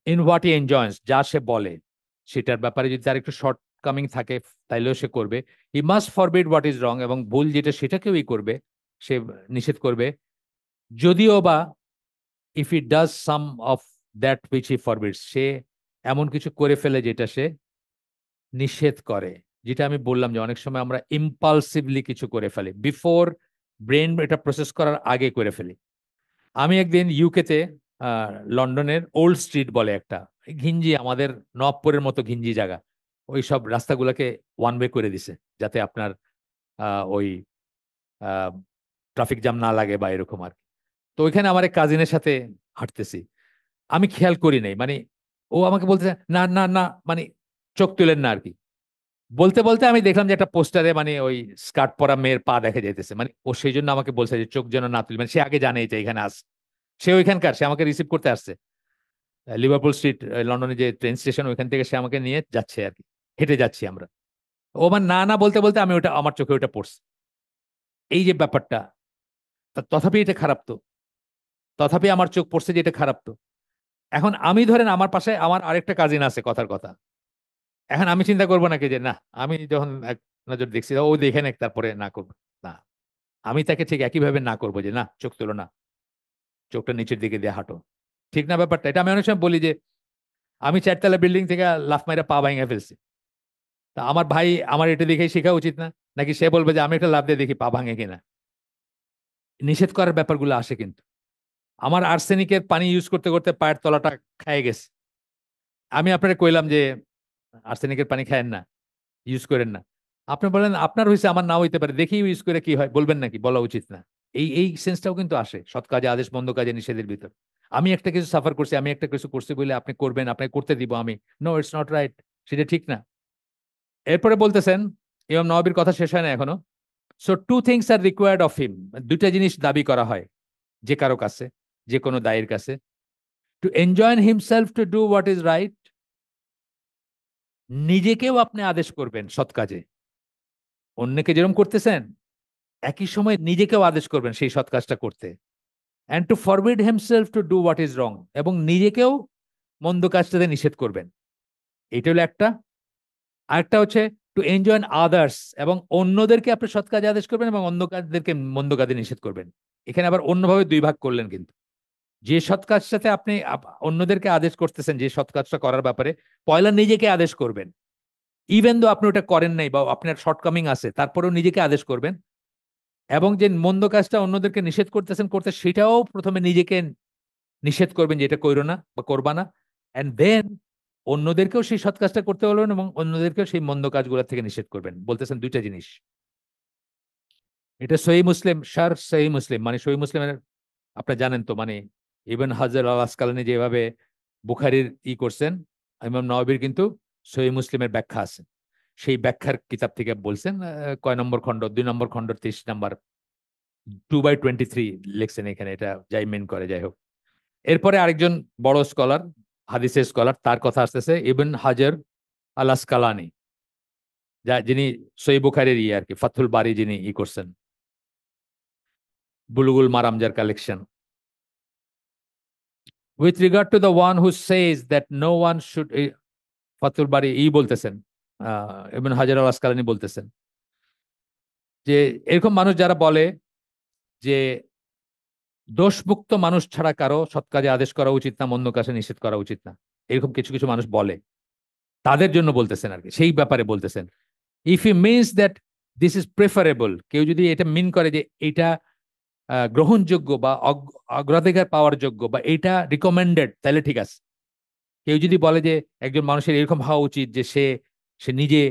ইন হোয়াট হি এনজয়েন্স, যা সে বলে সেটার ব্যাপারে যদি তার একটু শর্ট কামিং থাকে, তাইলেও সে করবে। He must forbid what is wrong, এবং ভুল যেটা সেটাকেই করবে, সে নিষেধ করবে। যদিও বা if it does some of that which he forbids, সে এমন কিছু করে ফেলে যেটা সে নিষেধ করে। যেটা আমি বললাম যে অনেক সময় আমরা ইম্পালসিভলি কিছু করে ফেলি, বিফোর ব্রেন এটা প্রসেস করার আগে করে ফেলি। আমি একদিন ইউকেতে, লন্ডনের ওল্ড স্ট্রিট বলে একটা ঘিঞ্জি, আমাদের নবপুরের মতো ঘিঞ্জি জায়গা, ওই সব রাস্তাগুলোকে ওয়ান ওয়ে করে দিছে, যাতে আপনার ওই ট্রাফিক জ্যাম না লাগে বা এরকম আর কি। তো ওইখানে আমার এক কাজিনের সাথে হাঁটতেছি, আমি খেয়াল করি নাই, মানে ও আমাকে বলতেছে না না না, মানে চোখ তুলেন না আর কি। বলতে বলতে আমি দেখলাম যে একটা পোস্টারে মানে ওই স্কার্ট পরা মেয়ের পা দেখা যাইতেছে, মানে ও সেই জন্য আমাকে বলছে যে চোখ যেন না তুলি, মানে সে আগে জানে যে এখানে আস, সে ওইখানকার, সে আমাকে রিসিভ করতে আসছে লিভারপুল স্ট্রিট, লন্ডনে যে ট্রেন স্টেশন, ওইখান থেকে সে আমাকে নিয়ে যাচ্ছে আর কি, হেঁটে যাচ্ছি আমরা। ও আমার না না বলতে বলতে আমি ওটা, আমার চোখে ওটা পড়ছে, এই যে ব্যাপারটা। তথাপি এটা খারাপ তো, তথাপি আমার চোখ পড়ছে যে এটা খারাপ তো। এখন আমি ধরেন আমার পাশে আমার আরেকটা কাজিন আছে, কথার কথা। এখন আমি চিন্তা করবো নাকি যে না, আমি যখন এক নজর দেখছি ও দেখে নেক তারপরে না করবো, না, আমি তাকে ঠিক একইভাবে না করবো যে না চোখ তুলো না, চোখটা নিচের দিকে দিয়ে হাঁটো। ঠিক না ব্যাপারটা? এটা আমি অনেক সময় বলি যে আমি 4 তলা বিল্ডিং থেকে লাফ মাইরা পা ভাঙে ফেলছি, তা আমার ভাই আমার এটা দেখে শেখা উচিত না? নাকি সে বলবে যে আমি একটা লাফ দিয়ে দেখি পা ভাঙে কিনা? নিষেধ করার ব্যাপারগুলো আসে কিন্তু। আমার আর্সেনিকের পানি ইউজ করতে করতে পায়ের তলাটা খেয়ে গেছে, আমি আপনাকে কইলাম যে আর্সেনিকের পানি খায়েন না, ইউজ করেন না। আপনি বলেন আপনার হয়েছে আমার নাও হইতে পারে, দেখি ইউজ করে কি হয়, বলবেন নাকি? বলা উচিত না। এই সেন্সটাও কিন্তু আসে সৎ কাজে আদেশ, মন্দ কাজে নিষেধের ভিতর। আমি একটা কিছু সাফার করছি, আমি একটা কিছু করছি বলে আপনি করবেন, আপনাকে করতে দিব আমি, নো, ইটস নট রাইট, সেটা ঠিক না। এরপরে বলতেছেন, ইমাম নওয়াবির কথা শেষ হয় না এখনো। So two things are required of him, দুইটা জিনিস দাবি করা হয় যে কারো কাছে, যে কোনো দায়ের কাছে। To enjoin himself to do what is right, নিজেকেও আপনি আদেশ করবেন সৎ কাজে, অন্যকে যেরকম করতেছেন একই সময় নিজেকেও আদেশ করবেন সেই সৎ কাজটা করতে। And to forbid himself to do what is wrong, এবং নিজেকেও মন্দ কাজটাতে নিষেধ করবেন। এটা হলো একটা। আরেকটা হচ্ছে টু এনজয় আদার্স, এবং অন্যদেরকে আপনি সৎ কাজে আদেশ করবেন এবং অন্য কাজদেরকে মন্দ কাজে নিষেধ করবেন। এখানে আবার অন্যভাবে দুই ভাগ করলেন কিন্তু। যে সৎ কাজটাতে আপনি অন্যদেরকে আদেশ করতেছেন, যে সৎ কাজটা করার ব্যাপারে পয়লা নিজেকে আদেশ করবেন, ইভেন দো আপনি ওটা করেন নাই বা আপনার শর্টকামিং আছে, তারপরেও নিজেকে আদেশ করবেন। এবং যে মন্দ কাজটা অন্যদেরকে নিষেধ করতেছেন করতে, সেটাও প্রথমে নিজেকে নিষেধ করবেন যে এটা কইরো না বা করবা না, এন্ড দেন অন্যদেরকেও সেই সৎ কাজটা করতে বলবেন এবং অন্যদেরকেও সেই মন্দ কাজগুলো থেকে নিষেধ করবেন। বলতেছেন দুইটা জিনিস। এটা সহি মুসলিম, সার সহি মুসলিম, মানে সহি মুসলিমের আপনি জানেন তো, মানে ইবন হাজার আল আসকালানি যেভাবে বুখারীর করছেন, ইমাম নওয়াবীর কিন্তু সহি মুসলিমের ব্যাখ্যা আছে। সেই ব্যাখ্যার কিতাব থেকে বলছেন, কয় নম্বর খণ্ড, 2 নম্বর খণ্ড, 30 নম্বর, 2/23 লিখছেন এখানে, এটা যাই মেন করে, যাই হোক। এরপরে আরেকজন বড় স্কলার, হাদিসের স্কলার, তার কথা আসতেছে ইবন হাজার আল আসকালানি, যা যিনি সহিহ বুখারীর আর কি ফাথুল বারী যিনি করছেন, বুলুগুল মারাম যার collection. With regard to the one who says that no one should, ফাথুল বারী বলতেছেন, ইবন হাজার আল আসকালানি বলতেছেন যে এরকম মানুষ যারা বলে যে দোষমুক্ত মানুষ ছাড়া কারো সৎ কাজে আদেশ করা উচিত না, মন্দ কাজে নিষেধ করা উচিত না, এরকম কিছু কিছু মানুষ বলে, তাদের জন্য বলতেছেন আর কি, সেই ব্যাপারে বলতেছেন। If E means that this is preferable, কেউ যদি এটা মিন করে যে এটা গ্রহণযোগ্য বা অগ্রাধিকার পাওয়ার যোগ্য বা এটা রিকমেন্ডেড, তাহলে ঠিক আছে। কেউ যদি বলে যে একজন মানুষের এরকম হওয়া উচিত যে সে সে নিজে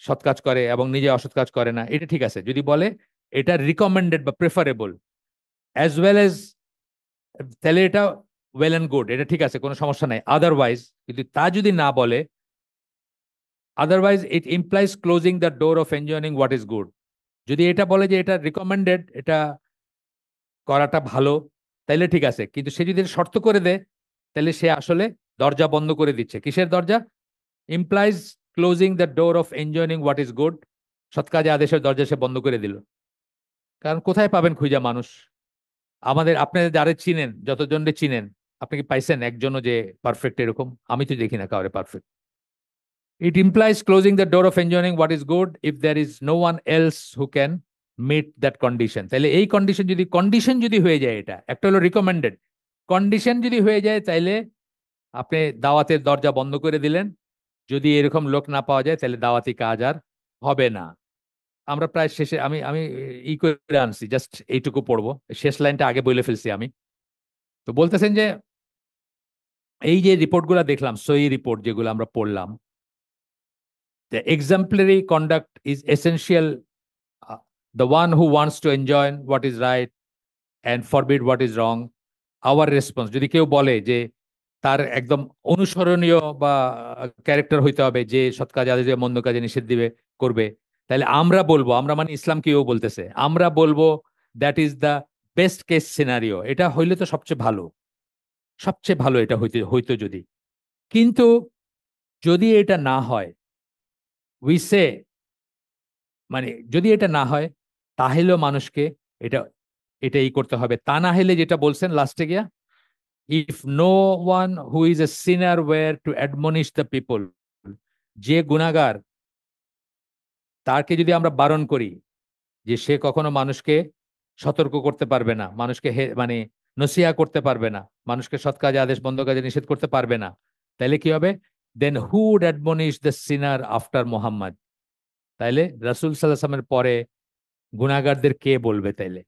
সৎ কাজ করে এবং নিজে অসৎ কাজ করে না, এটা ঠিক আছে। যদি বলে এটা রিকমেন্ডেড বা প্রেফারেবল অ্যাজ ওয়েল এজ, তাহলে এটা ওয়েল অ্যান্ড গুড, এটা ঠিক আছে, কোনো সমস্যা নাই। আদারওয়াইজ, কিন্তু তা যদি না বলে, otherwise it implies closing the door of enjoying what is good, যদি এটা বলে যে এটা রিকমেন্ডেড, এটা করাটা ভালো, তাইলে ঠিক আছে। কিন্তু সে যদি শর্ত করে দেয়, তাহলে সে আসলে দরজা বন্ধ করে দিচ্ছে। কিসের দরজা? Implies closing the door of enjoying what is good, সৎ কাজে আদেশের দরজা সে বন্ধ করে দিল। কারণ কোথায় পাবেন খুঁজা মানুষ? আমাদের আপনাদের যারা চিনেন, যতজনকে চিনেন, আপনি কি পাইছেন একজনও যে পারফেক্ট এরকম? আমি তো দেখি না কাউরে perfect. It implies closing the door of enjoying what is good if there is no one else who can meet that condition. তাহলে এই কন্ডিশন যদি হয়ে যায়, এটা একটা হলো রিকমেন্ডেড, কন্ডিশন যদি হয়ে যায়, তাইলে আপনি দাওয়াতের দরজা বন্ধ করে দিলেন। যদি এরকম লোক না পাওয়া যায়, তাহলে দাওয়াতি কাজ আর হবে না। আমরা প্রায় শেষে, আমি আমি করে আনছি, জাস্ট এইটুকু পড়বো, শেষ লাইনটা আগে বলে ফেলছি আমি। তো বলতেছেন যে এই যে রিপোর্টগুলো দেখলাম, সহি রিপোর্ট যেগুলো আমরা পড়লাম, the exemplary conduct is essential. The one who wants to enjoy what is right and forbid what is wrong, our response, যদি কেউ বলে যে তার একদম অনুসরণীয় বা ক্যারেক্টার হইতে হবে যে সৎ কাজে আদেশ দিবে, মন্দ কাজে নিষেধ দিবে, করবে, তাহলে আমরা বলবো, আমরা মানে ইসলাম কেউ বলতেছে, আমরা বলবো that is the best case scenario, এটা হইলে তো সবচেয়ে ভালো, সবচেয়ে ভালো এটা হইতে হইতো যদি। কিন্তু যদি এটা না হয়, উই সে, মানে যদি এটা না হয়, তাহলেও মানুষকে এটা এটাই করতে হবে। তা না হলে যেটা বলছেন লাস্টে গিয়া, if no one who is a sinner were to admonish the people, যে গুনাহগার তাকে যদি আমরা বারণ করি যে সে কখনো মানুষকে সতর্ক করতে পারবে না, মানুষকে মানে নসিহা করতে পারবে না, মানুষকে সৎ কাজে আদেশ বন্ধ কাজে নিষেধ করতে পারবে না, তাইলে কি হবে? Then who would admonish the sinner after Muhammad? তাইলে রাসূল সাল্লাল্লাহু আলাইহি ওয়াসাল্লামের পরে গুনাহগারদের কে বলবে তাইলে?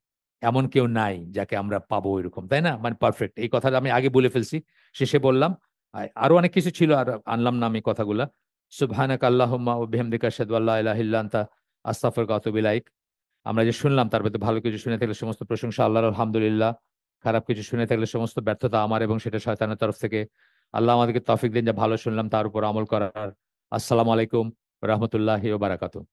এমন কেউ নাই যাকে আমরা পাবো এরকম, তাই না? মানে পারফেক্ট। এই কথাটা আমি আগে বলে ফেলছি, শেষে বললাম। আরো অনেক কিছু ছিল, আর আনলাম না আমি কথাগুলা। সুবহানাকা আল্লাহুম্মা ওয়া বিহামদিকা আশহাদু আল্লা ইলাহা ইল্লা আনতা আস্তাগফিরুকা ওয়া আতুবু ইলাইক। আমরা যে শুনলাম তার মধ্যে ভালো কিছু শুনে থাকলে সমস্ত প্রশংসা আল্লাহর, আলহামদুলিল্লাহ। খারাপ কিছু শুনে থাকলে সমস্ত ব্যর্থতা আমার এবং সেটা শয়তানের তরফ থেকে। আল্লাহ আমাদেরকে তৌফিক দিন যা ভালো শুনলাম তার উপর আমল করার। আসসালামু আলাইকুম ওয়া রাহমাতুল্লাহি ওয়া বারাকাতুহু।